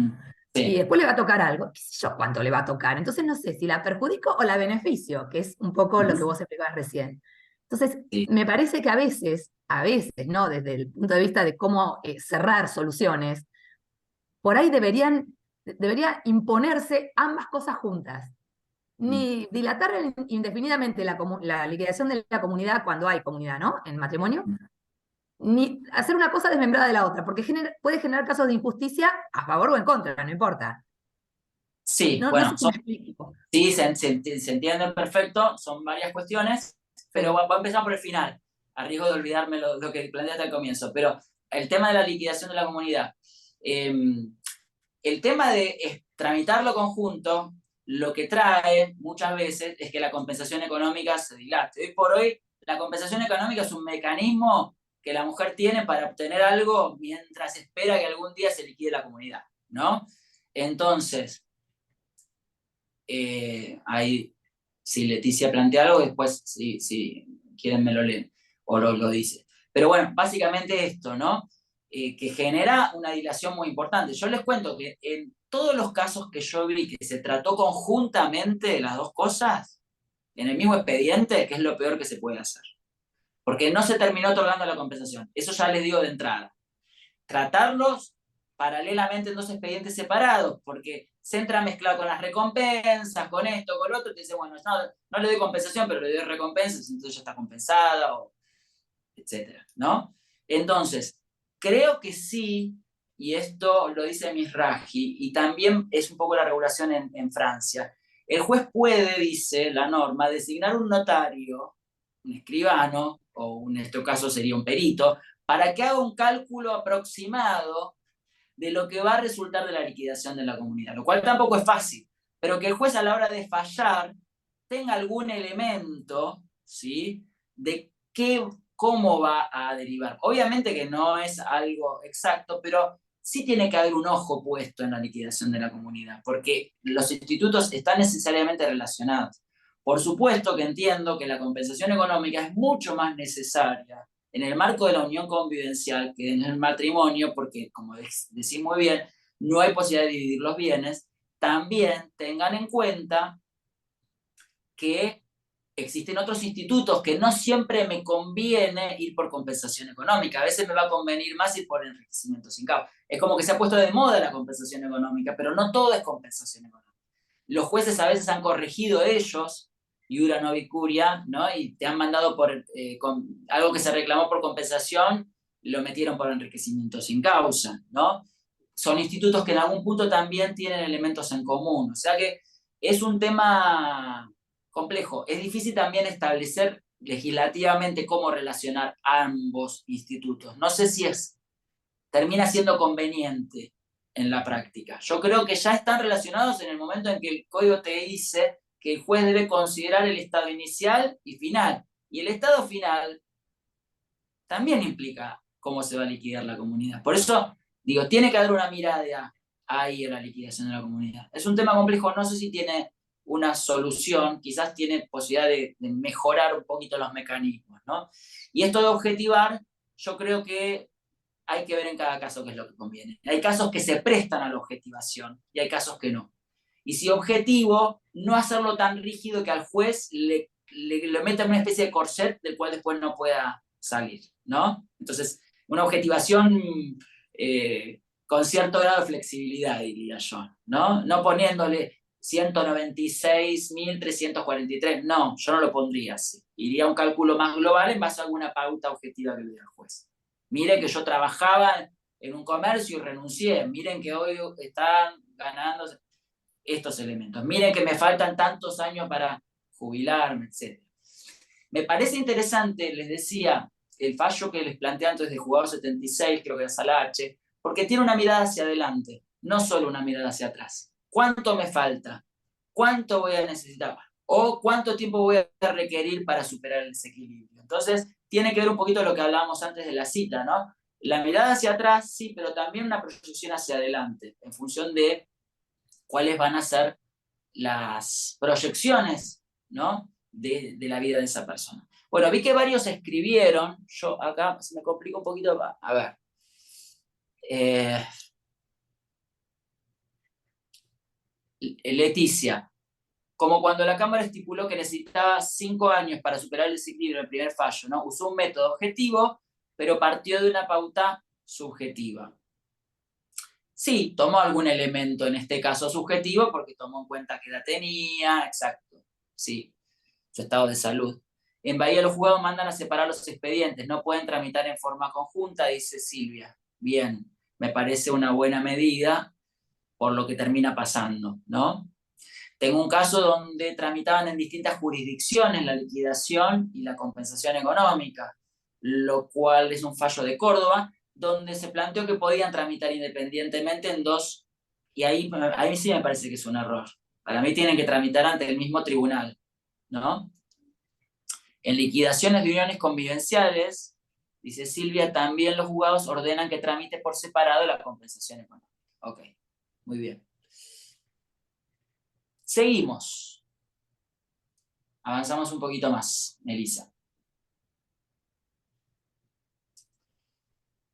y Sí, después le va a tocar algo, qué sé yo cuánto le va a tocar, entonces no sé si la perjudico o la beneficio, que es un poco lo que vos explicabas recién. Entonces, sí. me parece que a veces, ¿no? Desde el punto de vista de cómo cerrar soluciones, por ahí debería imponerse ambas cosas juntas. Ni dilatar indefinidamente la liquidación de la comunidad cuando hay comunidad, ¿no? En matrimonio, ni hacer una cosa desmembrada de la otra, porque puede generar casos de injusticia a favor o en contra, no importa. Sí, No, no sé bueno, si me explico. sí, se entiende perfecto, son varias cuestiones, pero Sí. voy a empezar por el final, a riesgo de olvidarme lo que planteaste al comienzo, pero el tema de la liquidación de la comunidad. Eh, el tema de tramitarlo conjunto, lo que trae muchas veces es que la compensación económica se dilate. Hoy por hoy, la compensación económica es un mecanismo que la mujer tiene para obtener algo mientras espera que algún día se liquide la comunidad, ¿no? Entonces, ahí, si Leticia plantea algo, después, si quieren, me lo leen o lo dice. Pero bueno, básicamente esto, ¿no? Que genera una dilación muy importante. Yo les cuento que en todos los casos que yo vi que se trató conjuntamente las dos cosas, en el mismo expediente, que es lo peor que se puede hacer. Porque no se terminó otorgando la compensación. Eso ya les digo de entrada. Tratarlos paralelamente en dos expedientes separados, porque se entra mezclado con las recompensas, con esto, con lo otro, y te dice, bueno, no le doy compensación, pero le doy recompensas, entonces ya está compensada, etcétera, ¿no? Entonces, creo que sí, y esto lo dice Misraji, y también es un poco la regulación en Francia. El juez puede, dice la norma, designar un notario, un escribano, o en este caso sería un perito, para que haga un cálculo aproximado de lo que va a resultar de la liquidación de la comunidad, lo cual tampoco es fácil, pero que el juez a la hora de fallar tenga algún elemento, ¿sí?, de cómo va a derivar. Obviamente que no es algo exacto, pero sí tiene que haber un ojo puesto en la liquidación de la comunidad, porque los institutos están necesariamente relacionados. Por supuesto que entiendo que la compensación económica es mucho más necesaria en el marco de la unión convivencial que en el matrimonio, porque como decís muy bien, no hay posibilidad de dividir los bienes. También tengan en cuenta que existen otros institutos que no siempre me conviene ir por compensación económica. A veces me va a convenir más ir por enriquecimiento sin causa. Es como que se ha puesto de moda la compensación económica, pero no todo es compensación económica. Los jueces a veces han corregido ellos iura no vicuria, ¿no? Y te han mandado por algo que se reclamó por compensación, lo metieron por enriquecimiento sin causa, ¿no? Son institutos que en algún punto también tienen elementos en común, o sea que es un tema complejo. Es difícil también establecer legislativamente cómo relacionar ambos institutos. No sé si termina siendo conveniente en la práctica. Yo creo que ya están relacionados en el momento en que el código te dice que el juez debe considerar el estado inicial y final. Y el estado final también implica cómo se va a liquidar la comunidad. Por eso, digo, tiene que haber una mirada ahí en la liquidación de la comunidad. Es un tema complejo, no sé si tiene una solución, quizás tiene posibilidad de mejorar un poquito los mecanismos, ¿no? Y esto de objetivar, yo creo que hay que ver en cada caso qué es lo que conviene. Hay casos que se prestan a la objetivación y hay casos que no. Y si objetivo, no hacerlo tan rígido que al juez le meta en una especie de corset del cual después no pueda salir, ¿no? Entonces, una objetivación con cierto grado de flexibilidad, diría yo, ¿no? No poniéndole 196.343, no, yo no lo pondría así. Iría a un cálculo más global en base a alguna pauta objetiva que le dé el juez. Miren que yo trabajaba en un comercio y renuncié, miren que hoy están ganando estos elementos, miren que me faltan tantos años para jubilarme, etc. Me parece interesante, les decía, el fallo que les planteé antes de Juzgado 76, creo que es Sala H, porque tiene una mirada hacia adelante, no solo una mirada hacia atrás. ¿Cuánto me falta? ¿Cuánto voy a necesitar? ¿O cuánto tiempo voy a requerir para superar el desequilibrio? Entonces, tiene que ver un poquito lo que hablábamos antes de la cita, ¿no? La mirada hacia atrás, sí, pero también una proyección hacia adelante, en función de cuáles van a ser las proyecciones, ¿no? de la vida de esa persona. Bueno, vi que varios escribieron, yo acá se me complica un poquito, a ver. Leticia, como cuando la Cámara estipuló que necesitaba 5 años para superar el desequilibrio en el primer fallo, ¿no? Usó un método objetivo, pero partió de una pauta subjetiva. Sí, tomó algún elemento, en este caso subjetivo, porque tomó en cuenta qué edad tenía, exacto, sí, su estado de salud. En Bahía los juzgados mandan a separar los expedientes, no pueden tramitar en forma conjunta, dice Silvia. Bien, me parece una buena medida por lo que termina pasando, ¿no? Tengo un caso donde tramitaban en distintas jurisdicciones la liquidación y la compensación económica, lo cual es un fallo de Córdoba, donde se planteó que podían tramitar independientemente en dos, y ahí sí me parece que es un error. Para mí tienen que tramitar ante el mismo tribunal, ¿no? En liquidaciones de uniones convivenciales, dice Silvia, también los juzgados ordenan que tramite por separado la compensación económica. Ok, muy bien. Seguimos. Avanzamos un poquito más, Melissa.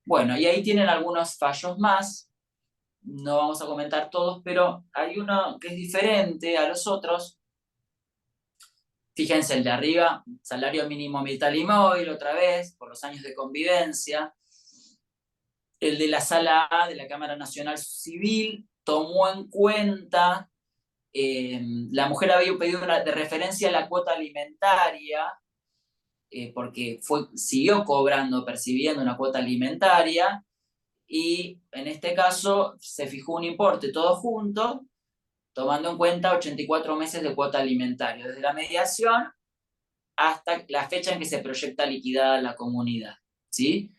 Bueno, y ahí tienen algunos fallos más. No vamos a comentar todos, pero hay uno que es diferente a los otros. Fíjense el de arriba, salario mínimo vital y móvil, otra vez, por los años de convivencia. El de la Sala A de la Cámara Nacional Civil tomó en cuenta, la mujer había pedido de referencia a la cuota alimentaria, porque siguió cobrando, percibiendo una cuota alimentaria, y en este caso se fijó un importe todo junto, tomando en cuenta 84 meses de cuota alimentaria, desde la mediación hasta la fecha en que se proyecta liquidada la comunidad, ¿sí?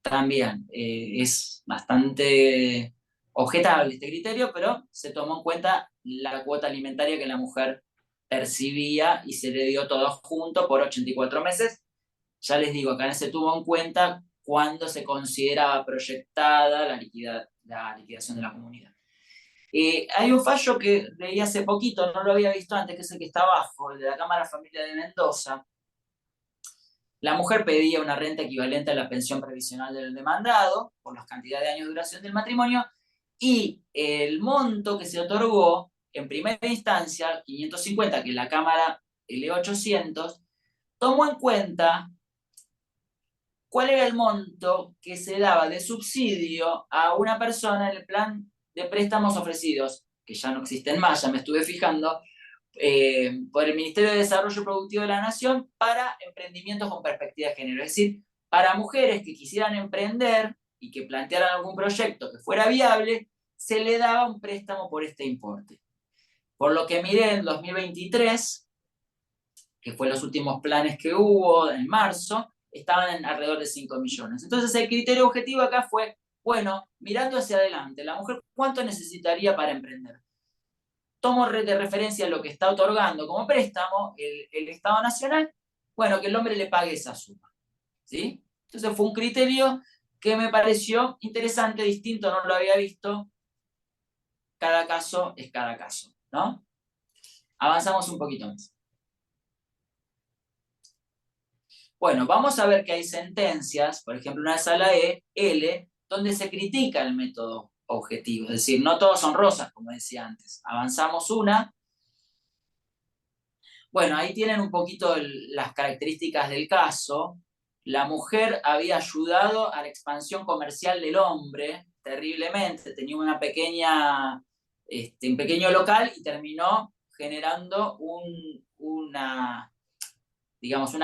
También es bastante objetable este criterio, pero se tomó en cuenta la cuota alimentaria que la mujer percibía y se le dio todo junto por 84 meses. Ya les digo, acá se tuvo en cuenta cuando se consideraba proyectada la liquidación de la comunidad. Hay un fallo que leí hace poquito, no lo había visto antes, que es el que está abajo, el de la Cámara Familiar de Mendoza. La mujer pedía una renta equivalente a la pensión previsional del demandado por la cantidad de años de duración del matrimonio, y el monto que se otorgó en primera instancia, 550, que la Cámara elevó a 800, tomó en cuenta cuál era el monto que se daba de subsidio a una persona en el plan de préstamos ofrecidos, que ya no existen más, ya me estuve fijando, por el Ministerio de Desarrollo Productivo de la Nación para emprendimientos con perspectiva de género. Es decir, para mujeres que quisieran emprender y que plantearan algún proyecto que fuera viable, se le daba un préstamo por este importe. Por lo que miré en 2023, que fue los últimos planes que hubo en marzo, estaban en alrededor de 5 millones. Entonces el criterio objetivo acá fue, bueno, mirando hacia adelante, la mujer ¿cuánto necesitaría para emprender? Tomo de referencia lo que está otorgando como préstamo el Estado Nacional, bueno, que el hombre le pague esa suma, ¿sí? Entonces fue un criterio que me pareció interesante, distinto, no lo había visto. Cada caso es cada caso, ¿no? Avanzamos un poquito más. Bueno, vamos a ver que hay sentencias, por ejemplo, una sala L, donde se critica el método objetivo, es decir, no todos son rosas, como decía antes. Avanzamos una. Bueno, ahí tienen un poquito las características del caso. La mujer había ayudado a la expansión comercial del hombre, terriblemente, tenía un pequeño local y terminó generando una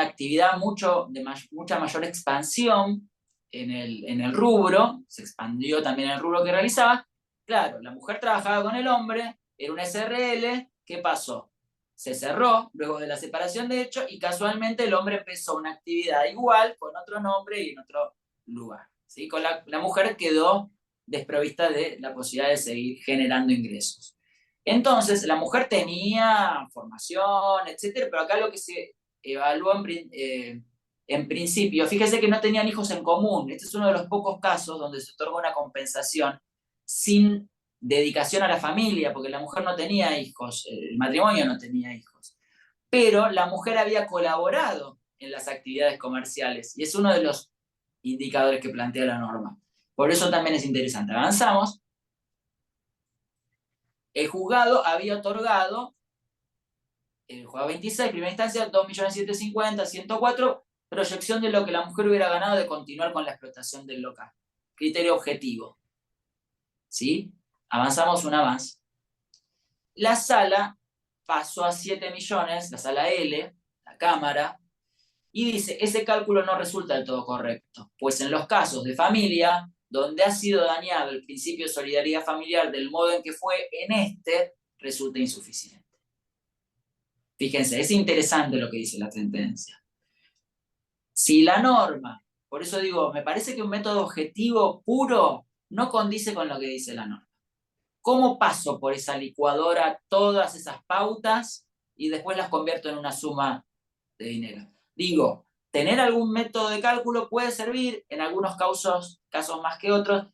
actividad mucha mayor expansión en el rubro, se expandió también el rubro que realizaba. Claro, la mujer trabajaba con el hombre, era una SRL, ¿qué pasó? Se cerró luego de la separación de hecho y casualmente el hombre empezó una actividad igual, con otro nombre y en otro lugar. ¿Sí? Con la mujer quedó desprovista de la posibilidad de seguir generando ingresos. Entonces, la mujer tenía formación, etcétera, pero acá lo que se evaluó en principio, fíjese que no tenían hijos en común. Este es uno de los pocos casos donde se otorga una compensación sin dedicación a la familia, porque la mujer no tenía hijos, el matrimonio no tenía hijos. Pero la mujer había colaborado en las actividades comerciales, y es uno de los indicadores que plantea la norma. Por eso también es interesante. Avanzamos. El juzgado había otorgado, el juzgado 26, primera instancia, 2.750.000, 104, proyección de lo que la mujer hubiera ganado de continuar con la explotación del local. Criterio objetivo. ¿Sí? Avanzamos una más. La sala pasó a 7 millones, la sala L, la Cámara, y dice, ese cálculo no resulta del todo correcto, pues en los casos de familia, donde ha sido dañado el principio de solidaridad familiar del modo en que fue en este, resulta insuficiente. Fíjense, es interesante lo que dice la sentencia. Si la norma, por eso digo, me parece que un método objetivo puro no condice con lo que dice la norma. ¿Cómo paso por esa licuadora todas esas pautas y después las convierto en una suma de dinero? Digo, tener algún método de cálculo puede servir, en algunos casos más que otros,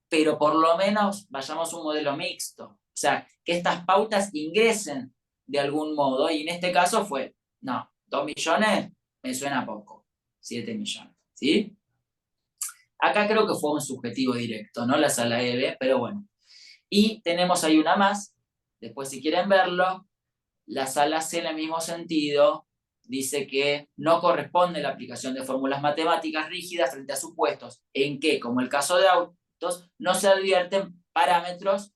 pero por lo menos vayamos a un modelo mixto. O sea, que estas pautas ingresen de algún modo, y en este caso fue, no, 2 millones me suena poco, 7 millones, ¿sí? Acá creo que fue un subjetivo directo, no la sala EB, pero bueno. Y tenemos ahí una más, después si quieren verlo, la sala C en el mismo sentido, dice que no corresponde la aplicación de fórmulas matemáticas rígidas frente a supuestos en que, como el caso de autos, no se advierten parámetros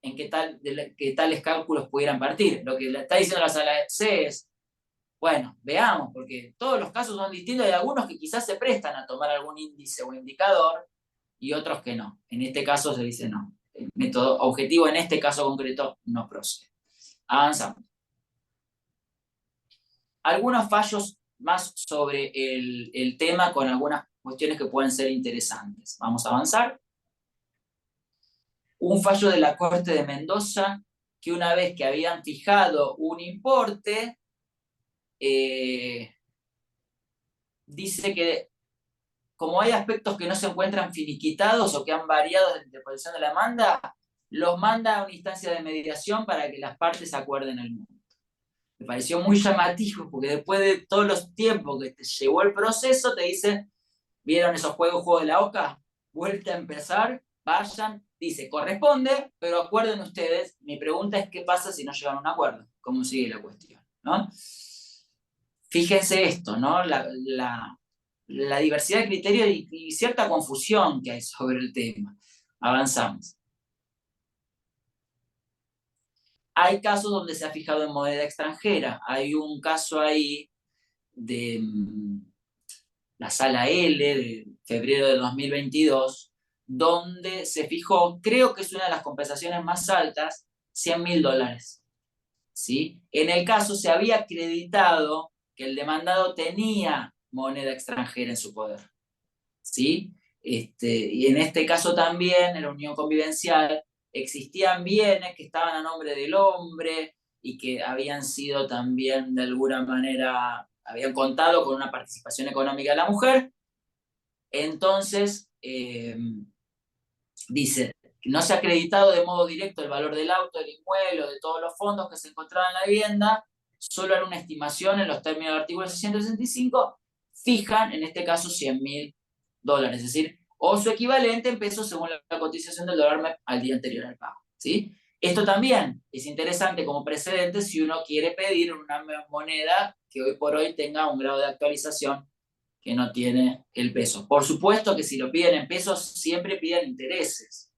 en que tales cálculos pudieran partir. Lo que está diciendo la sala C es, bueno, veamos, porque todos los casos son distintos, hay algunos que quizás se prestan a tomar algún índice o indicador y otros que no. En este caso se dice no. El método objetivo en este caso concreto no procede. Avanzamos. Algunos fallos más sobre el tema con algunas cuestiones que pueden ser interesantes. Vamos a avanzar. Un fallo de la Corte de Mendoza que una vez que habían fijado un importe, dice que como hay aspectos que no se encuentran finiquitados o que han variado de interpretación de la demanda, los manda a una instancia de mediación para que las partes acuerden el monto. Me pareció muy llamativo, porque después de todos los tiempos que te llevó el proceso, te dice, ¿vieron esos juegos de la oca? Vuelta a empezar, vayan, dice, corresponde, pero acuerden ustedes. Mi pregunta es, ¿qué pasa si no llegan a un acuerdo? ¿Cómo sigue la cuestión? ¿No? Fíjense esto, ¿no? La diversidad de criterios y cierta confusión que hay sobre el tema. Avanzamos. Hay casos donde se ha fijado en moneda extranjera. Hay un caso ahí de la Sala L de febrero de 2022, donde se fijó, creo que es una de las compensaciones más altas, $100.000. ¿Sí? En el caso se había acreditado que el demandado tenía moneda extranjera en su poder. ¿Sí? Y en este caso también, en la unión convivencial, existían bienes que estaban a nombre del hombre y que habían sido también de alguna manera, habían contado con una participación económica de la mujer. Entonces, dice, no se ha acreditado de modo directo el valor del auto, del inmueble o de todos los fondos que se encontraban en la vivienda, solo era una estimación en los términos del artículo 665, fijan en este caso $100.000, es decir, o su equivalente en pesos según la cotización del dólar MEP al día anterior al pago. ¿Sí? Esto también es interesante como precedente si uno quiere pedir una moneda que hoy por hoy tenga un grado de actualización que no tiene el peso. Por supuesto que si lo piden en pesos, siempre piden intereses,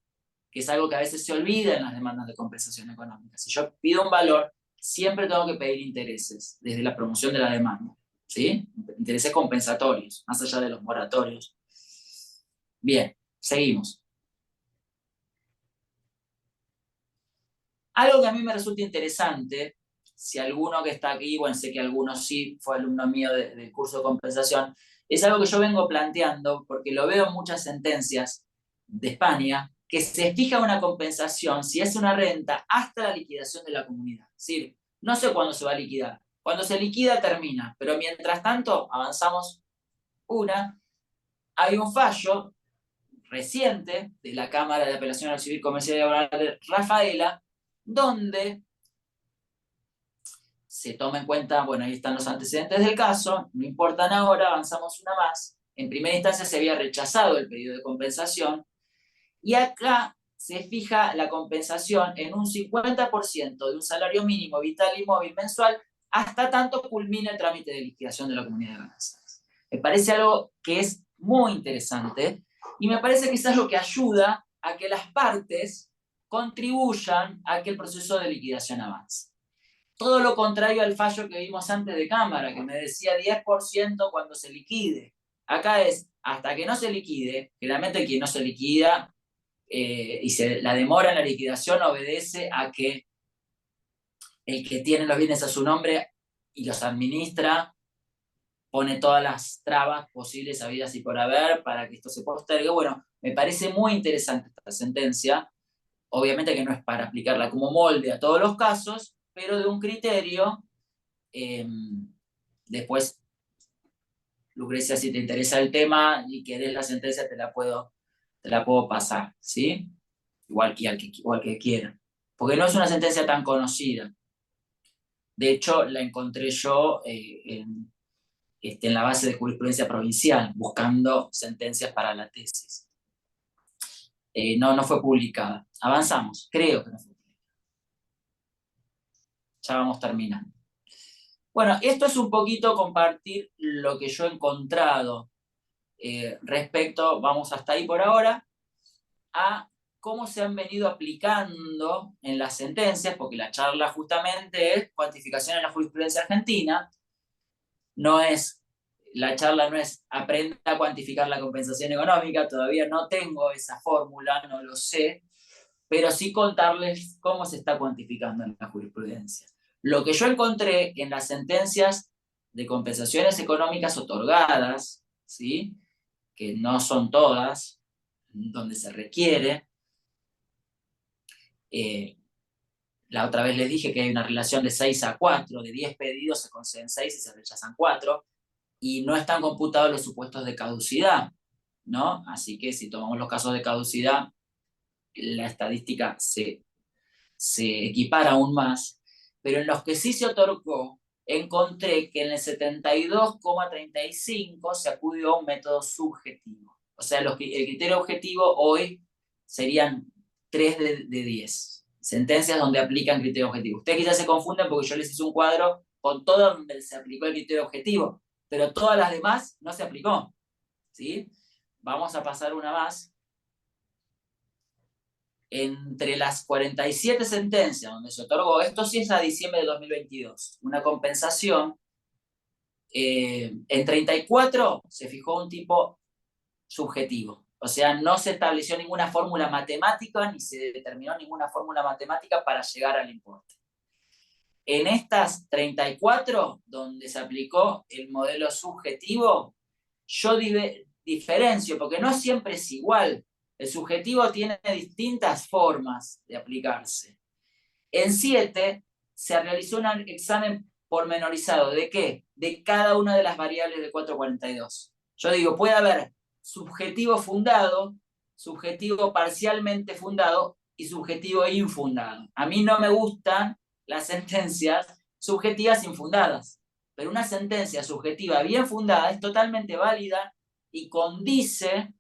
que es algo que a veces se olvida en las demandas de compensación económica. Si yo pido un valor, siempre tengo que pedir intereses desde la promoción de la demanda, ¿sí? Intereses compensatorios, más allá de los moratorios. Bien, seguimos. Algo que a mí me resulta interesante, si alguno que está aquí, bueno, sé que algunos sí, fue alumno mío del curso de compensación, es algo que yo vengo planteando porque lo veo en muchas sentencias de España, que se fija una compensación si es una renta hasta la liquidación de la comunidad. Es decir, no sé cuándo se va a liquidar. Cuando se liquida termina, pero mientras tanto avanzamos hay un fallo reciente de la Cámara de Apelación al Civil Comercial y Laboral de Rafaela, donde se toma en cuenta, bueno, ahí están los antecedentes del caso, no importan ahora, avanzamos una más. En primera instancia se había rechazado el pedido de compensación y acá se fija la compensación en un 50% de un salario mínimo vital y móvil mensual hasta tanto culmine el trámite de liquidación de la comunidad de ganancias. Me parece algo que es muy interesante y me parece que es algo que ayuda a que las partes contribuyan a que el proceso de liquidación avance. Todo lo contrario al fallo que vimos antes de Cámara, que me decía 10% cuando se liquide. Acá es, hasta que no se liquide, generalmente quien no se liquida y la demora en la liquidación obedece a que el que tiene los bienes a su nombre y los administra pone todas las trabas posibles, habidas y por haber, para que esto se postergue. Bueno, me parece muy interesante esta sentencia. Obviamente que no es para aplicarla como molde a todos los casos, pero de un criterio. Después, Lucrecia, si te interesa el tema y querés la sentencia, te la puedo pasar, ¿sí? Igual que quiera. Porque no es una sentencia tan conocida. De hecho, la encontré yo en la base de jurisprudencia provincial, buscando sentencias para la tesis. No fue publicada. Avanzamos, creo que no fue publicada. Ya vamos terminando. Bueno, esto es un poquito compartir lo que yo he encontrado respecto, vamos hasta ahí por ahora, a cómo se han venido aplicando en las sentencias, porque la charla justamente es cuantificación en la jurisprudencia argentina, la charla no es aprenda a cuantificar la compensación económica, todavía no tengo esa fórmula, no lo sé, pero sí contarles cómo se está cuantificando en la jurisprudencia. Lo que yo encontré en las sentencias de compensaciones económicas otorgadas, ¿sí? Que no son todas, donde se requiere. La otra vez les dije que hay una relación de 6-4, de 10 pedidos se conceden 6 y se rechazan 4, y no están computados los supuestos de caducidad, ¿no? Así que si tomamos los casos de caducidad, la estadística se equipara aún más, pero en los que sí se otorgó, encontré que en el 72,35 se acudió a un método subjetivo. O sea, el criterio objetivo hoy serían 3 de 10. Sentencias donde aplican criterio objetivo. Ustedes quizás se confunden porque yo les hice un cuadro con todo donde se aplicó el criterio objetivo, pero todas las demás no se aplicó, ¿sí? Vamos a pasar una más. entre las 47 sentencias donde se otorgó, esto sí es a diciembre de 2022, una compensación, en 34 se fijó un tipo subjetivo. O sea, no se estableció ninguna fórmula matemática ni se determinó ninguna fórmula matemática para llegar al importe. En estas 34, donde se aplicó el modelo subjetivo, yo diferencio, porque no siempre es igual. El subjetivo tiene distintas formas de aplicarse. En 7 se realizó un examen pormenorizado. ¿De qué? De cada una de las variables del 442. Yo digo, puede haber subjetivo fundado, subjetivo parcialmente fundado y subjetivo infundado. A mí no me gustan las sentencias subjetivas infundadas, pero una sentencia subjetiva bien fundada es totalmente válida y condice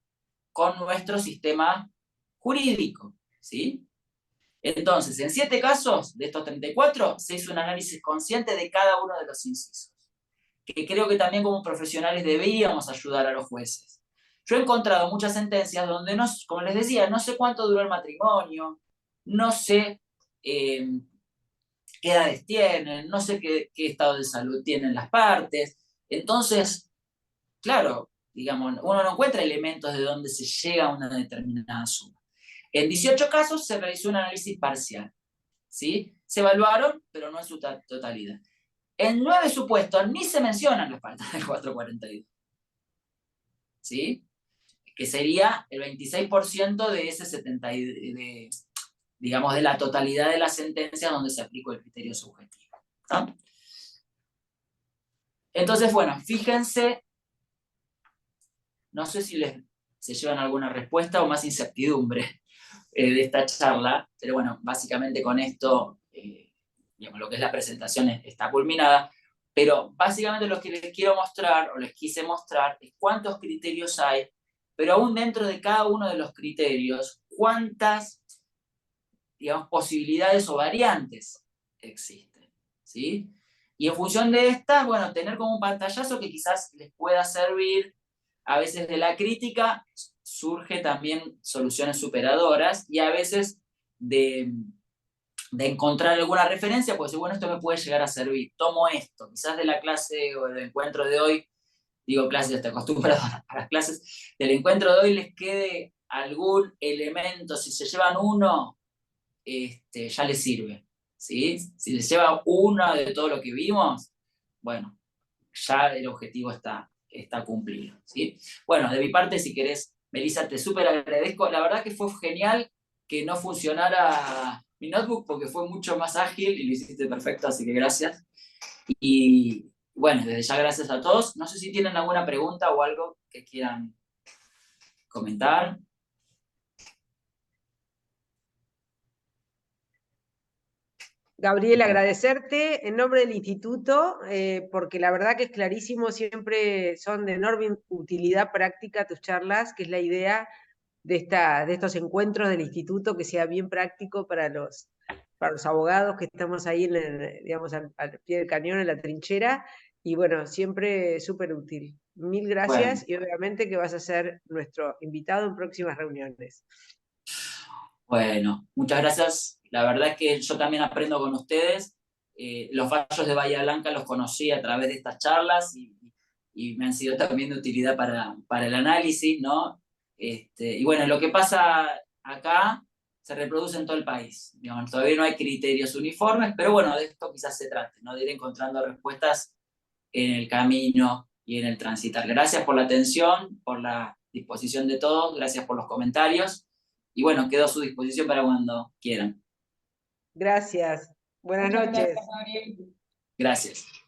con nuestro sistema jurídico, ¿sí? Entonces, en 7 casos de estos 34 se hizo un análisis consciente de cada uno de los incisos, que creo que también como profesionales deberíamos ayudar a los jueces. Yo he encontrado muchas sentencias donde, no, como les decía, no sé cuánto duró el matrimonio, no sé qué edades tienen, no sé qué estado de salud tienen las partes. Entonces, claro, digamos, uno no encuentra elementos de donde se llega a una determinada suma. En 18 casos se realizó un análisis parcial, ¿sí? Se evaluaron, pero no en su totalidad. En 9 supuestos ni se mencionan las faltas del 442, ¿sí? Que sería el 26% de ese 70%, digamos, de la totalidad de la sentencia donde se aplicó el criterio subjetivo, ¿no? Entonces, bueno, fíjense, no sé si se llevan alguna respuesta o más incertidumbre de esta charla, pero bueno, básicamente con esto, digamos, lo que es la presentación está culminada, pero básicamente lo que les quiero mostrar, o les quise mostrar, es cuántos criterios hay, pero aún dentro de cada uno de los criterios, cuántas, digamos, posibilidades o variantes existen, ¿sí? Y en función de estas, bueno, tener como un pantallazo que quizás les pueda servir. A veces de la crítica surge también soluciones superadoras y a veces de encontrar alguna referencia, pues bueno, esto me puede llegar a servir, tomo esto, quizás de la clase o del encuentro de hoy, digo clases, estoy acostumbrado a las clases, del encuentro de hoy les quede algún elemento, si se llevan uno, ya les sirve, ¿sí? Si les lleva uno de todo lo que vimos, bueno, ya el objetivo está cumplido, ¿sí? Bueno, de mi parte, si querés, Melissa, te súper agradezco. La verdad que fue genial que no funcionara mi notebook porque fue mucho más ágil y lo hiciste perfecto, así que gracias. Y bueno, desde ya gracias a todos. No sé si tienen alguna pregunta o algo que quieran comentar. Gabriel, agradecerte en nombre del instituto, porque la verdad que es clarísimo, siempre son de enorme utilidad práctica tus charlas, que es la idea de estos encuentros del instituto, que sea bien práctico para los abogados que estamos ahí, digamos, al pie del cañón, en la trinchera, y bueno, siempre súper útil. Mil gracias, y obviamente que vas a ser nuestro invitado en próximas reuniones. Bueno, muchas gracias. La verdad es que yo también aprendo con ustedes. Los fallos de Bahía Blanca los conocí a través de estas charlas y me han sido también de utilidad para el análisis, ¿no? Y bueno, lo que pasa acá se reproduce en todo el país. Digamos, todavía no hay criterios uniformes, pero bueno, de esto quizás se trate, ¿no? De ir encontrando respuestas en el camino y en el transitar. Gracias por la atención, por la disposición de todos, gracias por los comentarios. Y bueno, quedo a su disposición para cuando quieran. Gracias. Buenas Muchas noches. gracias, Gabriel. Gracias.